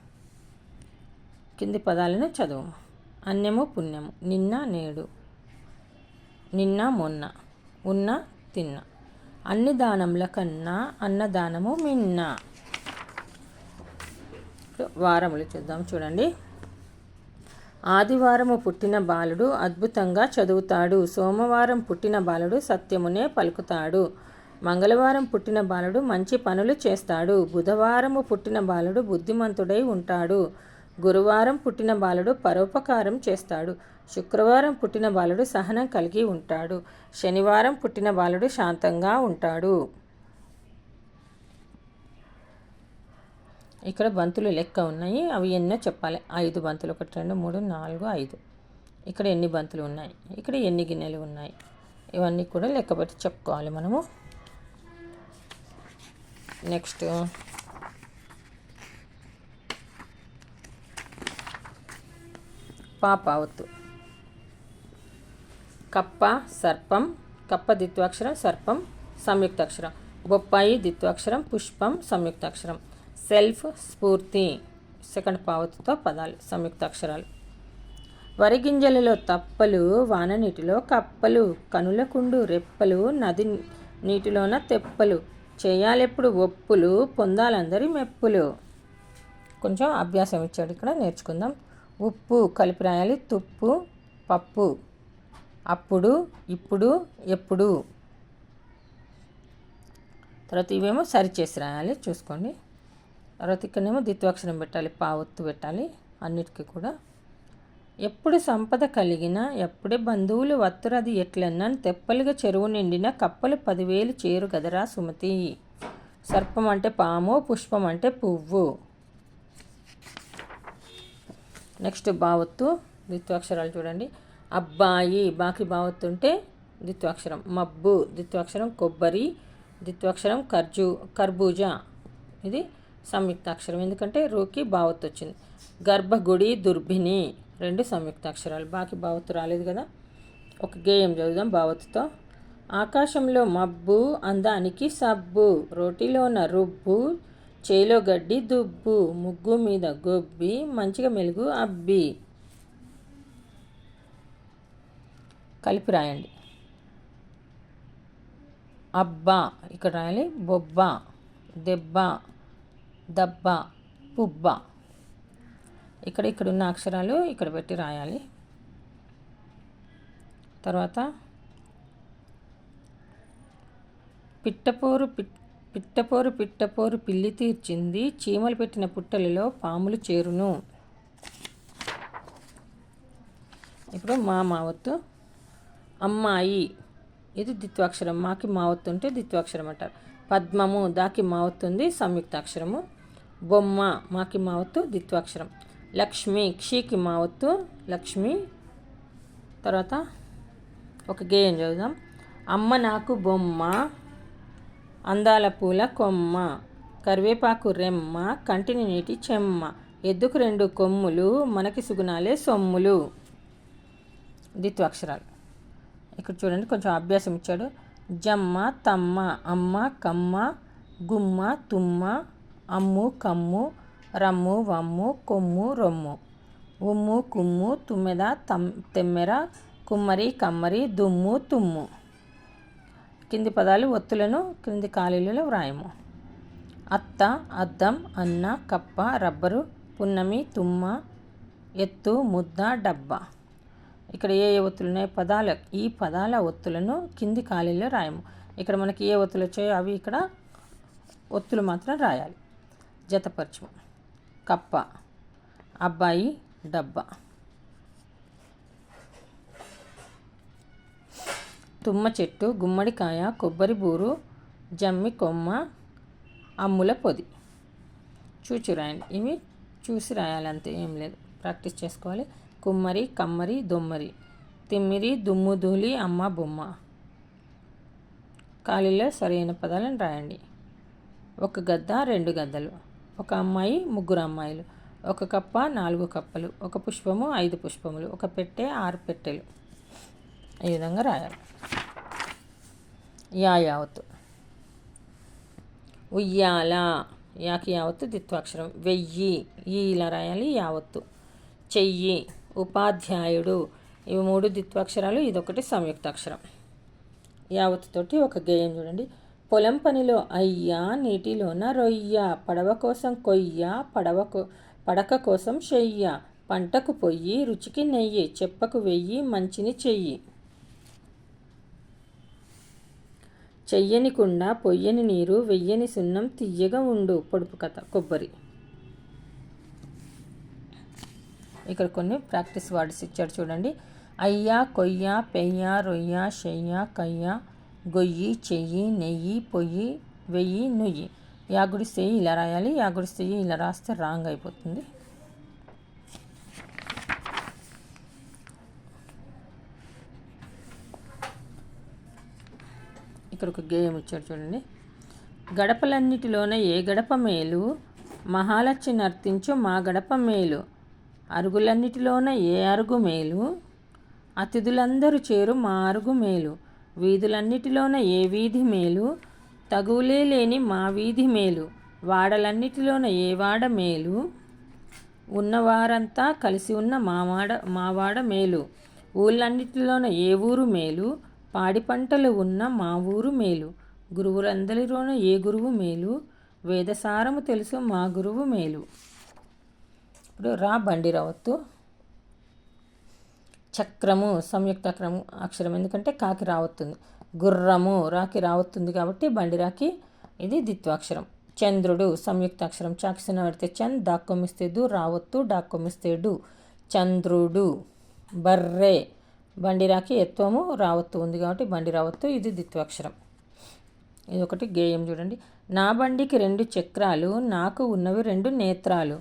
కింది పదాలను చదువు. అన్యము, పుణ్యము. నిన్న, నేడు. నిన్న, మొన్న. ఉన్న, తిన్న. అన్ని దానముల కన్నా అన్నదానము మిన్న. వారములు చూద్దాం, చూడండి. ఆదివారము పుట్టిన బాలుడు అద్భుతంగా చదువుతాడు. సోమవారం పుట్టిన బాలుడు సత్యమునే పలుకుతాడు. మంగళవారం పుట్టిన బాలుడు మంచి పనులు చేస్తాడు. బుధవారము పుట్టిన బాలుడు బుద్ధిమంతుడై ఉంటాడు. గురువారం పుట్టిన బాలుడు పరోపకారం చేస్తాడు. శుక్రవారం పుట్టిన బాలుడు సహనం కలిగి ఉంటాడు. శనివారం పుట్టిన బాలుడు శాంతంగా ఉంటాడు. ఇక్కడ బంతులు లెక్క ఉన్నాయి, అవి ఎన్నో చెప్పాలి. 5 బంతులు, 1 2 3 4 5. ఇక్కడ ఎన్ని బంతులు ఉన్నాయి, ఇక్కడ ఎన్ని గిన్నెలు ఉన్నాయి, ఇవన్నీ కూడా లెక్కపెట్టి చెప్పుకోవాలి మనము. నెక్స్ట్ పాపావత్తు. కప్ప, సర్పం. కప్ప ద్విత్వాక్షరం, సర్పం సంయుక్తాక్షరం. బొప్పాయి ద్విత్వాక్షరం, పుష్పం సంయుక్తాక్షరం. సెల్ఫ్, స్ఫూర్తి సెకండ్ పావతితో పదాలు సంయుక్తాక్షరాలు. వరి గింజలలో తప్పలు, వాన నీటిలో కప్పలు. కనుల కుండు రెప్పలు, నది నీటిలోన తెప్పలు. చేయాలెప్పుడు ఒప్పులు, పొందాలందరి మెప్పులు. కొంచెం అభ్యాసం ఇచ్చాడు, ఇక్కడ నేర్చుకుందాం. ఉప్పు కలిపి రాయాలి. తుప్పు, పప్పు. అప్పుడు, ఇప్పుడు, ఎప్పుడు. తర్వాత ఇవేమో సరిచేసి రాయాలి, చూసుకోండి. తర్వాత ఇక్కడనేమో ద్విత్వాక్షరం పెట్టాలి, పావొత్తు పెట్టాలి అన్నిటికీ కూడా. ఎప్పుడు సంపద కలిగిన ఎప్పుడే బంధువులు వత్తురది ఎట్లన్నాను తెప్పలుగా చెరువు నిండిన కప్పలు 10,000 చేరు గదరా సుమతి. సర్పం అంటే పాము, పుష్పం అంటే పువ్వు. నెక్స్ట్ బావొత్తు ద్విత్వాక్షరాలు చూడండి. అబ్బాయి బాకి బావొత్తు ఉంటే ద్విత్వాక్షరం. మబ్బు ద్విత్వాక్షరం. కొబ్బరి ద్విత్వాక్షరం. కర్బూజా ఇది సంయుక్తాక్షరం, ఎందుకంటే రూకి బావొత్తు వచ్చింది. గర్భగుడి, దుర్భిని రెండు సంయుక్తాక్షరాలు. బాకి బావొత్తు రాలేదు కదా. ఒక గేయం చదువుదాం బావొత్తుతో. ఆకాశంలో మబ్బు, అందానికి సబ్బు, రోటిలోన రుబ్బు, చేలో గడ్డి దుబ్బు, ముగ్గు మీద గొబ్బి, మంచిగా మెలుగు అబ్బి. కలిపి రాయండి. అబ్బా ఇక్కడ రాయాలి. బొబ్బ, దెబ్బ, దబ్బ, పుబ్బ. ఇక్కడ ఉన్న అక్షరాలు ఇక్కడ పెట్టి రాయాలి. తర్వాత పిట్టపోరు పిల్లి తీర్చింది, చీమలు పెట్టిన పుట్టలలో పాములు చేరును. ఇప్పుడు మావత్తు. అమ్మాయి ఇది ద్విత్వాక్షరం. మాకి మావత్తు ఉంటే ద్విత్వాక్షరం అంటారు. పద్మము దాకి మావత్తు ఉంది, సంయుక్తాక్షరము. బొమ్మ మాకి మావత్తు ద్విత్వాక్షరం. లక్ష్మి క్షీకి మావత్తు లక్ష్మి. తర్వాత ఒక గేయం చదువుదాం. అమ్మ నాకు బొమ్మ, అందాల పూల కొమ్మ, కరివేపాకు రెమ్మ, కంటిని నీటి చెమ్మ, ఎద్దుకు 2 కొమ్ములు, మనకి సుగుణాలే సొమ్ములు. ద్విత్వాక్షరాలు. ఇక్కడ చూడండి కొంచెం అభ్యాసం ఇచ్చాడు. జమ్మ, తమ్మ, అమ్మ, కమ్మ, గుమ్మ, తుమ్మ, అమ్ము, కమ్ము, రమ్ము, వమ్ము, కొమ్ము, రొమ్ము, ఉమ్ము, కుమ్ము, తుమ్మెద, తెమ్మెర, కుమ్మరి, కమ్మరి, దుమ్ము, తుమ్ము. కింది పదాలు ఒత్తులను క్రింది ఖాళీలలో వ్రాయము. అత్త, అద్దం, అన్న, కప్ప, రబ్బరు, పున్నమి, తుమ్మ, ఎత్తు, ముద్ద, డబ్బా. ఇక్కడ ఏ ఒత్తులు ఉన్నాయి ఈ పదాల ఒత్తులను కింది ఖాళీలో రాయము. ఇక్కడ మనకి ఏ ఒత్తులు వచ్చాయో అవి ఇక్కడ ఒత్తులు మాత్రం రాయాలి. జతపరచము. కప్ప, అబ్బాయి, డబ్బా. తుమ్మ చెట్టు, గుమ్మడికాయ, కొబ్బరి బూరు, జమ్మి కొమ్మ, అమ్ముల పొది. చూచి రాయండి. ఇవి చూసి రాయాలి, అంతే, ఏం లేదు, ప్రాక్టీస్ చేసుకోవాలి. కుమ్మరి, కమ్మరి, దొమ్మరి, తిమ్మిరి, దుమ్ము, ధూళి, అమ్మ, బొమ్మ. ఖాళీలో సరైన పదాలను రాయండి. ఒక గద్ద, 2 గద్దలు, ఒక అమ్మాయి, 3 అమ్మాయిలు, ఒక కప్ప, 4 కప్పలు, ఒక పుష్పము, 5 పుష్పములు, ఒక పెట్టె, 6 పెట్టెలు. ఈ విధంగా రాయాలి. యావత్తు. ఉయ్యాల యాకి యావత్తు ద్విత్వాక్షరం. 1000 ఇలా రాయాలి యావత్తు. చెయ్యి, ఉపాధ్యాయుడు, ఇవి 3 ద్విత్వాక్షరాలు, ఇదొకటి సంయుక్తాక్షరం. యావత్తుతోటి ఒక గేయం చూడండి. పొలం పనిలో అయ్య, నీటిలోన రొయ్య, పడవ కోసం కొయ్య, పడక కోసం చెయ్య, పంటకు పొయ్యి, రుచికి నెయ్యి, చెప్పకు వెయ్యి, మంచిని చెయ్యి. చెయ్యని కుండ, పొయ్యని నీరు, వెయ్యని సున్నం, తియ్యగా ఉండు. పొడుపు కథ. కొబ్బరి. ఇక్కడ కొన్ని ప్రాక్టీస్ వర్డ్స్ ఇచ్చాడు చూడండి. అయ్య, కొయ్య, పెయ్య, రొయ్య, షెయ్య, కయ్య, గొయ్యి, చెయ్యి, నెయ్యి, పొయ్యి, వెయ్యి, నుయ్యి. యాగుడి చెయ్యి ఇలా రాయాలి. యాగుడి చెయ్యి ఇలా రాస్తే రాంగ్ అయిపోతుంది. ఇక్కడ ఒక గేయం ఇచ్చాడు చూడండి. గడపలన్నిటిలోన ఏ గడప మేలు, మహాలక్ష్మి నర్తించు మా గడప మేలు, అరుగులన్నిటిలోన ఏ అరుగు మేలు, అతిథులందరూ చేరు మా అరుగు మేలు, వీధులన్నిటిలోన ఏ వీధి మేలు, తగువులే లేని మా వీధి మేలు, వాడలన్నిటిలోన ఏ వాడ మేలు, ఉన్నవారంతా కలిసి ఉన్న మా వాడ మేలు, ఊళ్ళన్నిటిలోన ఏ ఊరు మేలు, పాడి పంటలు ఉన్న మా ఊరు మేలు, గురువులందరిలోన ఏ గురువు మేలు, వేదసారము తెలుసు మా గురువు మేలు. ఇప్పుడు రా బండి రావత్తు. చక్రము సంయుక్త అక్షరం, ఎందుకంటే కాకి రావస్తుంది. గుర్రము రాకి రావస్తుంది కాబట్టి బండిరాకి ఇది ద్విత్వాక్షరం. చంద్రుడు సంయుక్తాక్షరం, చాకిసిన పెడితే చంద్, దాక్కొమ్మిస్తే దు, రావత్తు, డాక్కొమ్మిస్తే డు, చంద్రుడు. బర్రె బండిరాకి ఎత్వము రావత్తు ఉంది కాబట్టి బండి రావత్తు, ఇది ద్విత్వాక్షరం. ఇది ఒకటి గేయం చూడండి. నా బండికి 2 చక్రాలు, నాకు ఉన్నవి 2 నేత్రాలు,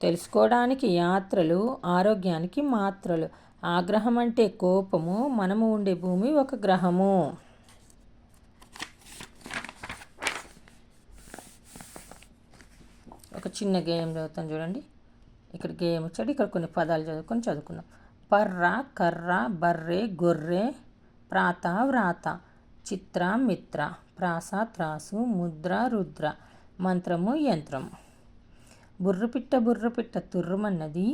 తెలుసుకోవడానికి యాత్రలు, ఆరోగ్యానికి మాత్రలు, ఆగ్రహం అంటే కోపము, మనము ఉండే భూమి ఒక గ్రహము. ఒక చిన్న గేయం చదువుతాను చూడండి. ఇక్కడ గేయం వచ్చాడు, ఇక్కడ కొన్ని పదాలు చదువుకుందాం. పర్ర, కర్ర, బర్రె, గొర్రె, ప్రాత, వ్రాత, చిత్ర, మిత్ర, ప్రాస, త్రాసు, ముద్ర, రుద్ర, మంత్రము, యంత్రము. బుర్రపిట్ట తుర్రుమన్నది,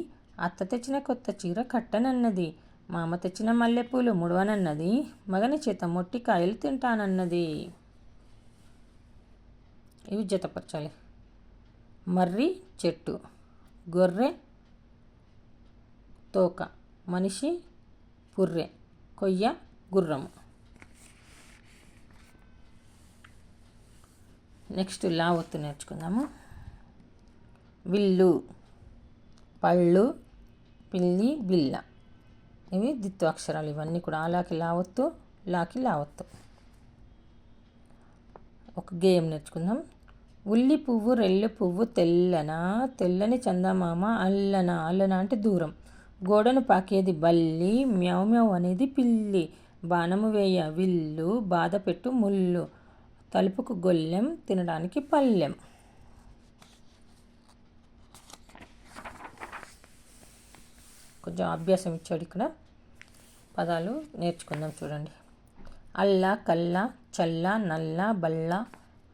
అత్త తెచ్చిన కొత్త చీర కట్టనన్నది, మామ తెచ్చిన మల్లెపూలు ముడవనన్నది, మగని చేత మొట్టి కాయలు తింటానన్నది. ఇవి జతపరచాలి. మర్రి చెట్టు, గొర్రె తోక, మనిషి పుర్రె, కొయ్య గుర్రము. నెక్స్ట్ లా ఒత్తు నేర్చుకుందాము. విల్లు, పళ్ళు, పిల్లి, బిల్ల, ఇవి ద్విత్వాక్షరాలు. ఇవన్నీ కూడా అలాకి లావత్తు, లాకి లావత్తు. ఒక గేయం నేర్చుకుందాం. ఉల్లి పువ్వు, రెల్లు పువ్వు, తెల్లన, తెల్లని చందమామ, అల్లన, అల్లన అంటే దూరం, గోడను పాకేది బల్లి, మ్యావ్ మ్యావ్ అనేది పిల్లి, బాణము వేయ విల్లు, బాధ పెట్టు ముళ్ళు, తలుపుకు గొల్లెం, తినడానికి పళ్ళెం. కొంచెం అభ్యాసం ఇచ్చాడు ఇక్కడ, పదాలు నేర్చుకుందాం చూడండి. అల్ల, కల్ల, చల్ల, నల్ల, బల్ల,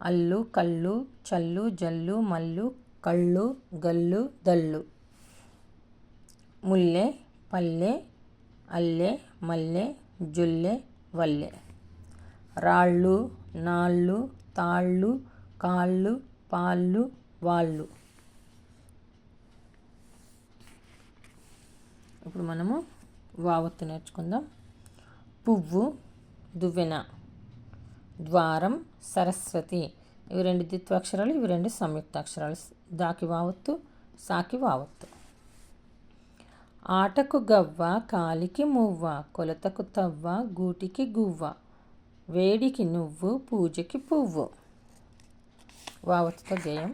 అల్లు, కల్లు, చల్లు, జల్లు, మల్లు, కళ్ళు, గల్లు, దళ్ళు, ముల్లె, పల్లె, అల్లె, మల్లె, జుల్లె, వల్లె, రాళ్ళు, నాళ్ళు, తాళ్ళు, కాళ్ళు, పాళ్ళు, వాళ్ళు. ఇప్పుడు మనము వావత్తు నేర్చుకుందాం. పువ్వు, దువ్వెన, ద్వారం, సరస్వతి, ఇవి 2 ద్విత్వాక్షరాలు, ఇవి 2 సంయుక్తాక్షరాలు. దాకి వావత్తు, సాకి వావత్తు. ఆటకు గవ్వ, కాలికి మువ్వ, కొలతకు తవ్వ, గూటికి గువ్వ, వేడికి నువ్వు, పూజకి పువ్వు. వావత్తుతో గేయం.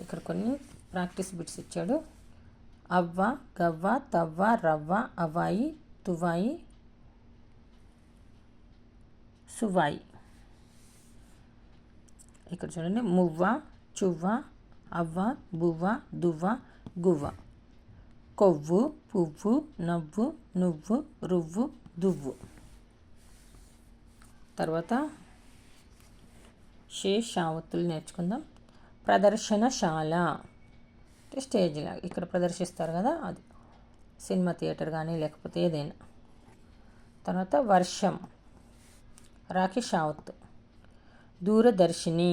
ఇక్కడ కొన్ని ప్రాక్టీస్ బిట్స్ ఇచ్చాడు. అవ్వ, గవ్వ, తవ్వ, రవ్వ, అవ్వాయి, తువ్వాయి, సువాయి. ఇక్కడ చూడండి. మువ్వ, చువ్వ, అవ్వ, బువ్వ, దువ్వ, గువ్వ, కొవ్వు, పువ్వు, నవ్వు, నువ్వు, రువ్వు, దువ్వు. తర్వాత షావత్తులు నేర్చుకుందాం. ప్రదర్శనశాల అంటే స్టేజ్ లాగా, ఇక్కడ ప్రదర్శిస్తారు కదా, అది సినిమా థియేటర్ కానీ లేకపోతే ఏదైనా. తర్వాత వర్షం, రాకి షావత్తు. దూరదర్శిని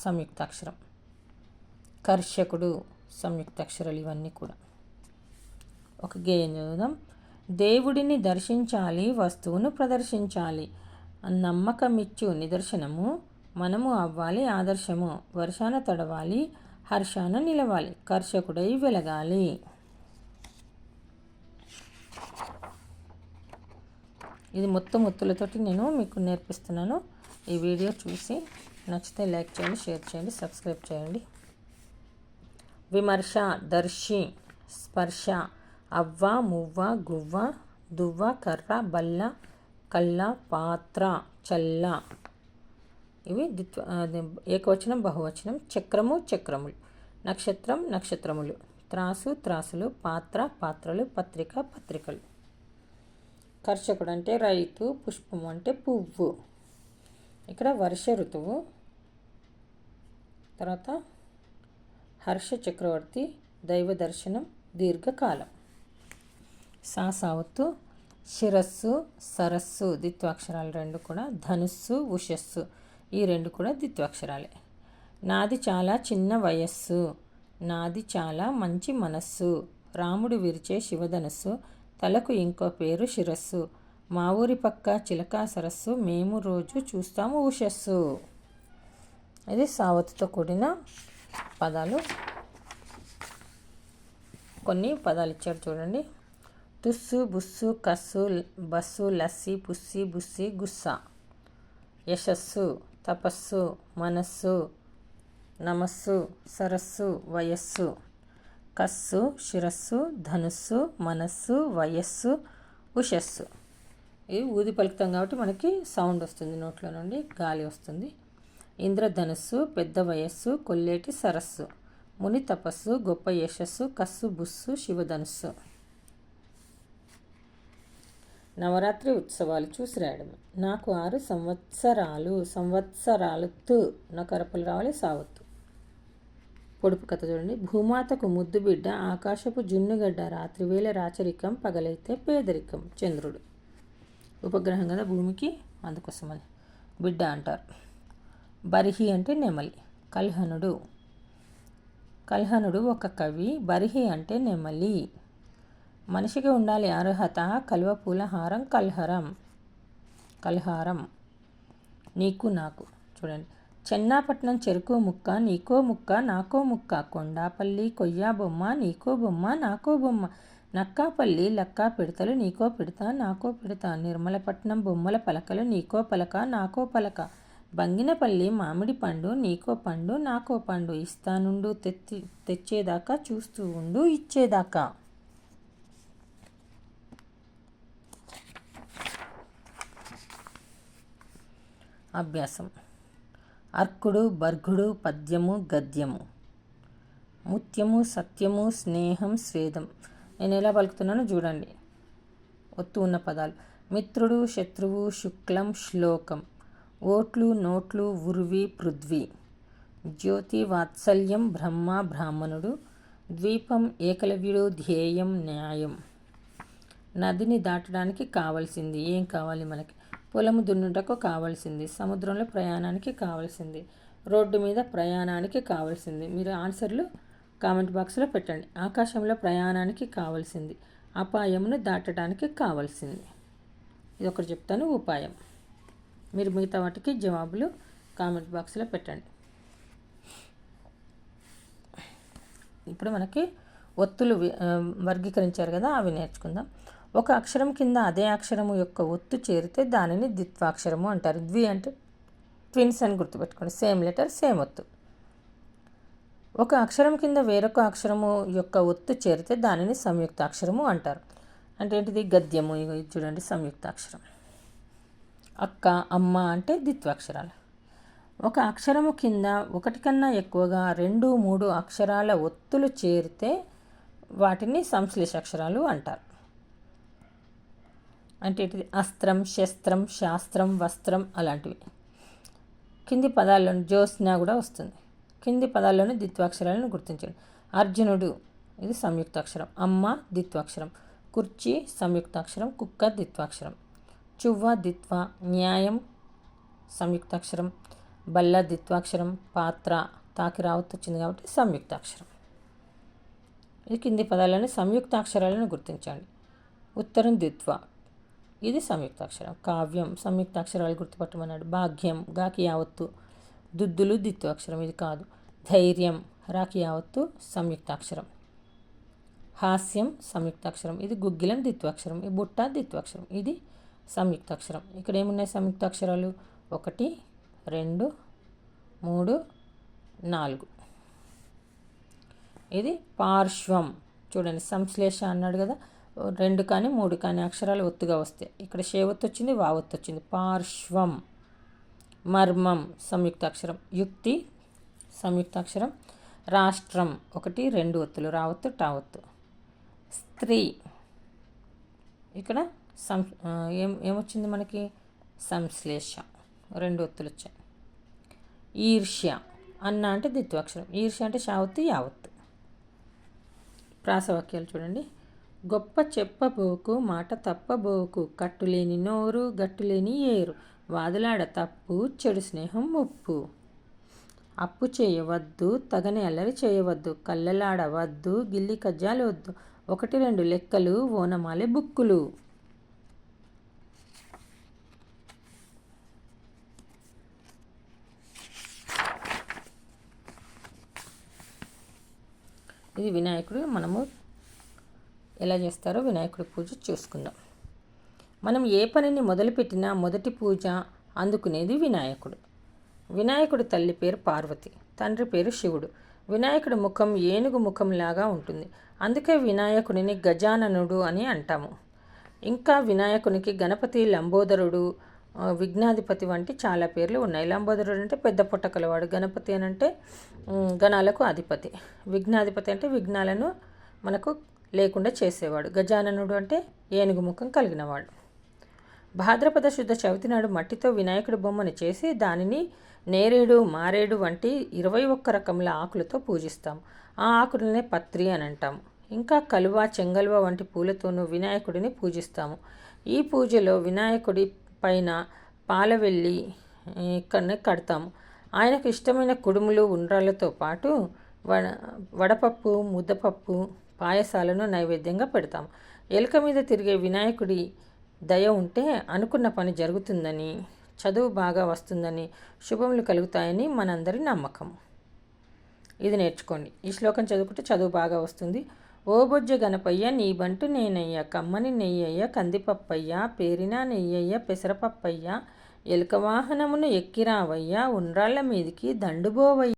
సంయుక్తాక్షరం. కర్షకుడు సంయుక్తాక్షరాలు, ఇవన్నీ కూడా. ఒక గేయం చదువుదాం. దేవుడిని దర్శించాలి, వస్తువును ప్రదర్శించాలి, నమ్మకమిచ్చు నిదర్శనము, మనము అవ్వాలి ఆదర్శము, వర్షాన తడవాలి, హర్షాన నిలవాలి, కర్షకుడై వెలగాలి. ఇది మొత్తం ఒత్తులతోటి నేను మీకు నేర్పిస్తున్నాను. ఈ వీడియో చూసి నచ్చితే లైక్ చేయండి, షేర్ చేయండి, సబ్స్క్రైబ్ చేయండి. విమర్శ, దర్శి, స్పర్శ, అవ్వ, మువ్వ, గువ్వ, దువ్వ, కర్ర, బల్ల, కళ్ళ, పాత్ర, చల్ల, ఇవి ఏకవచనం, బహువచనం. చక్రము, చక్రములు, నక్షత్రం, నక్షత్రములు, త్రాసు, త్రాసులు, పాత్ర, పాత్రలు, పత్రిక, పత్రికలు. కర్షకుడు అంటే రైతు, పుష్పము అంటే పువ్వు. ఇక్కడ వర్ష ఋతువు. తర్వాత హర్ష చక్రవర్తి, దైవ దర్శనం, దీర్ఘకాలం. సావత్తు. శిరస్సు, సరస్సు, ద్విత్వాక్షరాలు 2 కూడా. ధనుస్సు, ఉషస్సు, ఈ రెండు కూడా ద్విత్వాక్షరాలే. నాది చాలా చిన్న వయస్సు, నాది చాలా మంచి మనస్సు, రాముడు విరిచే శివధనస్సు, తలకు ఇంకో పేరు శిరస్సు, మా ఊరి పక్క చిలకా సరస్సు, మేము రోజు చూస్తాము ఉషస్సు. ఇది సావత్తుతో కూడిన పదాలు. కొన్ని పదాలు ఇచ్చారు చూడండి. తుస్సు, బుస్సు, కస్సు, బస్సు, లస్సి, పుస్సి, బుస్సి, గుస్స. యశస్సు, తపస్సు, మనస్సు, నమస్సు, సరస్సు, వయస్సు. కస్సు, శిరస్సు, ధనుస్సు, మనస్సు, వయస్సు, ఉషస్సు. ఇవి ఊది పలుకుతాం కాబట్టి మనకి సౌండ్ వస్తుంది, నోట్లో నుండి గాలి వస్తుంది. ఇంద్రధనుస్సు, పెద్ద వయస్సు, కొల్లేటి సరస్సు. ముని తపస్సు, గొప్ప యశస్సు, కస్సు, బుస్సు, శివధనుస్సు. నవరాత్రి ఉత్సవాలు చూసి రాయడమే. నాకు 6 సంవత్సరాలు, సంవత్సరాలు తు నకరపలు రావాలి, సావత్తు. పొడుపు కథ చూడండి. భూమాతకు ముద్దు బిడ్డ, ఆకాశపు జున్నుగడ్డ, రాత్రివేళ రాచరికం, పగలైతే పేదరికం. చంద్రుడు ఉపగ్రహం కదా భూమికి, అందుకోసం అది బిడ్డ అంటారు. బరిహి అంటే నెమలి. కల్హనుడు, కల్హనుడు ఒక కవి, బరిహి అంటే నెమలి. మనిషికి ఉండాలి అర్హత, కలువ పూల హారం, కల్హరం, కల్హారం. నీకు నాకు చూడండి. చెన్నాపట్నం చెరుకు ముక్క, నీకో ముక్క నాకో ముక్క, కొండాపల్లి కొయ్య బొమ్మ, నీకో బొమ్మ నాకో బొమ్మ, నక్కాపల్లి లక్కా పిడతలు, నీకో పిడత నాకో పిడత, నిర్మలపట్నం బొమ్మల పలకలు, నీకో పలక నాకో పలక, బంగినపల్లి మామిడి పండు, నీకో పండు నాకో పండు, ఇస్తానుండు తెచ్చేదాకా, చూస్తూ ఉండు ఇచ్చేదాకా. అభ్యాసం. అర్కుడు, బర్గుడు, పద్యము, గద్యము. ముత్యము, సత్యము, స్నేహం, స్వేదం. నేను ఎలా పలుకుతున్నానో చూడండి. ఒత్తు ఉన్న పదాలు. మిత్రుడు, శత్రువు, శుక్లం, శ్లోకం. ఓట్లు, నోట్లు, ఉర్వి, పృథ్వీ. జ్యోతి, వాత్సల్యం, బ్రహ్మ, బ్రాహ్మణుడు. ద్వీపం, ఏకలవ్యుడు, ధ్యేయం, న్యాయం. నదిని దాటడానికి కావలసింది. ఏం కావాలి మనకి? పొలము దున్నుటకు కావాల్సింది, సముద్రంలో ప్రయాణానికి కావాల్సింది, రోడ్డు మీద ప్రయాణానికి కావాల్సింది. మీరు ఆన్సర్లు కామెంట్ బాక్స్లో పెట్టండి. ఆకాశంలో ప్రయాణానికి కావాల్సింది, అపాయమును దాటడానికి కావాల్సింది. ఇది ఒకటి చెప్తాను, ఉపాయం. మీరు మిగతా వాటికి జవాబులు కామెంట్ బాక్స్లో పెట్టండి. ఇప్పుడు మనకి ఒత్తులు వర్గీకరించారు కదా, అవి నేర్చుకుందాం. ఒక అక్షరం కింద అదే అక్షరము యొక్క ఒత్తు చేరితే దానిని ద్విత్వాక్షరము అంటారు. ద్వి అంటే ట్విన్స్ అని గుర్తుపెట్టుకోండి, సేమ్ లెటర్ సేమ్ ఒత్తు. ఒక అక్షరం కింద వేరొక అక్షరము యొక్క ఒత్తు చేరితే దానిని సంయుక్తాక్షరము అంటారు. అంటే ఏంటిది? గద్యము. ఇది చూడండి, సంయుక్తాక్షరం. అక్క, అమ్మ అంటే ద్విత్వాక్షరాలు. ఒక అక్షరము కింద ఒకటి కన్నా ఎక్కువగా 2, 3 అక్షరాల ఒత్తులు చేరితే వాటిని సంశ్లేష అక్షరాలు అంటారు. అంటే ఏంటిది? అస్త్రం, శస్త్రం, శాస్త్రం, వస్త్రం అలాంటివి. కింది పదాల్లోని జ్యోత్స్న కూడా వస్తుంది. కింది పదాల్లోని ద్విత్వాక్షరాలను గుర్తించండి. అర్జునుడు, ఇది సంయుక్తాక్షరం. అమ్మ ద్విత్వాక్షరం. కుర్చీ సంయుక్తాక్షరం. కుక్క ద్విత్వాక్షరం. చువ్వ ద్విత్వ. న్యాయం సంయుక్తాక్షరం. బల్ల ద్విత్వాక్షరం. పాత్ర తాకి రావత్తు వచ్చింది కాబట్టి సంయుక్తాక్షరం. ఇది కింది పదాలని సంయుక్తాక్షరాలను గుర్తించండి. ఉత్తరం ద్విత్వ, ఇది సంయుక్తాక్షరం. కావ్యం సంయుక్తాక్షరాలు గుర్తుపట్టమన్నాడు. భాగ్యం గాకి యావత్తు. దుద్దులు ద్విత్వాక్షరం, ఇది కాదు. ధైర్యం రాకి యావత్తు సంయుక్తాక్షరం. హాస్యం సంయుక్తాక్షరం, ఇది గుగ్గిలం ద్విత్వాక్షరం. ఈ బుట్ట ద్విత్వాక్షరం, ఇది సంయుక్తాక్షరం. ఇక్కడ ఏమున్నాయి సంయుక్తాక్షరాలు? 1, 2, 3, 4. ఇది పార్శ్వం. చూడండి, సంశ్లేష అన్నాడు కదా, 2 కానీ 3 కానీ అక్షరాలు ఒత్తుగా వస్తాయి. ఇక్కడ షేవత్తు వచ్చింది, వావత్తు వచ్చింది. పార్శ్వం. మర్మం సంయుక్తాక్షరం. యుక్తి సంయుక్తాక్షరం. రాష్ట్రం 1, 2 ఒత్తులు, రావత్తు టావత్తు. స్త్రీ, ఇక్కడ ఏమొచ్చింది మనకి? సంశ్లేష, 2 ఒత్తులు వచ్చాయి. ఈర్ష్య అన్న అంటే ద్విత్వాక్షరం. ఈర్ష్య అంటే షావత్తు యావత్తు. ప్రాసవాక్యాలు చూడండి. గొప్ప చెప్పబోకు, మాట తప్పబోకు, కట్టులేని నోరు గట్టులేని ఏరు, వాదులాడ తప్పు చెడు స్నేహం ముప్పు. అప్పు చేయవద్దు తగని అల్లరి చేయవద్దు, కళ్ళలాడవద్దు గిల్లి కజ్జాలు వద్దు, 1 2 లెక్కలు ఓనమాలే బుక్కులు. ఇది వినాయకుడు మనము ఎలా చేస్తారో వినాయకుడి పూజ చూసుకుందాం. మనం ఏ పనిని మొదలుపెట్టినా మొదటి పూజ అందుకునేది వినాయకుడు. వినాయకుడి తల్లి పేరు పార్వతి, తండ్రి పేరు శివుడు. వినాయకుడి ముఖం ఏనుగు ముఖంలాగా ఉంటుంది, అందుకే వినాయకుడిని గజాననుడు అని అంటాము. ఇంకా వినాయకునికి గణపతి, లంబోదరుడు, విఘ్నాధిపతి వంటి చాలా పేర్లు ఉన్నాయి. లంబోదరుడు అంటే పెద్ద పొట్టకలవాడు, గణపతి అని అంటే గణాలకు అధిపతి, విఘ్నాధిపతి అంటే విఘ్నాలను మనకు లేకుండా చేసేవాడు, గజాననుడు అంటే ఏనుగు ముఖం కలిగినవాడు. భాద్రపద శుద్ధ చవితి నాడు మట్టితో వినాయకుడి బొమ్మను చేసి దానిని నేరేడు, మారేడు వంటి 21 రకముల ఆకులతో పూజిస్తాం. ఆ ఆకులనే పత్రి అని అంటాము. ఇంకా కలువ, చెంగల్వ వంటి పూలతోనూ వినాయకుడిని పూజిస్తాము. ఈ పూజలో వినాయకుడి పైన పాలవెల్లి కడతాము. ఆయనకు ఇష్టమైన కుడుములు, ఉండ్రాళ్ళతో పాటు వడపప్పు, ముద్దపప్పు, పాయసాలను నైవేద్యంగా పెడతాము. ఎలుక మీద తిరిగే వినాయకుడి దయ ఉంటే అనుకున్న పని జరుగుతుందని, చదువు బాగా వస్తుందని, శుభములు కలుగుతాయని మనందరి నమ్మకం. ఇది నేర్చుకోండి. ఈ శ్లోకం చదువుకుంటే చదువు బాగా వస్తుంది. ఓ బొజ్జ గణపయ్య నీ బంటు నేనయ్య, కమ్మని నెయ్యయ్య కందిపప్పయ్య, పేరిన నెయ్యయ్య పెసరపప్పయ్య, ఎలుక వాహనమును ఎక్కిరావయ్య, ఉండ్రాళ్ళ మీదికి దండుబోవయ్య.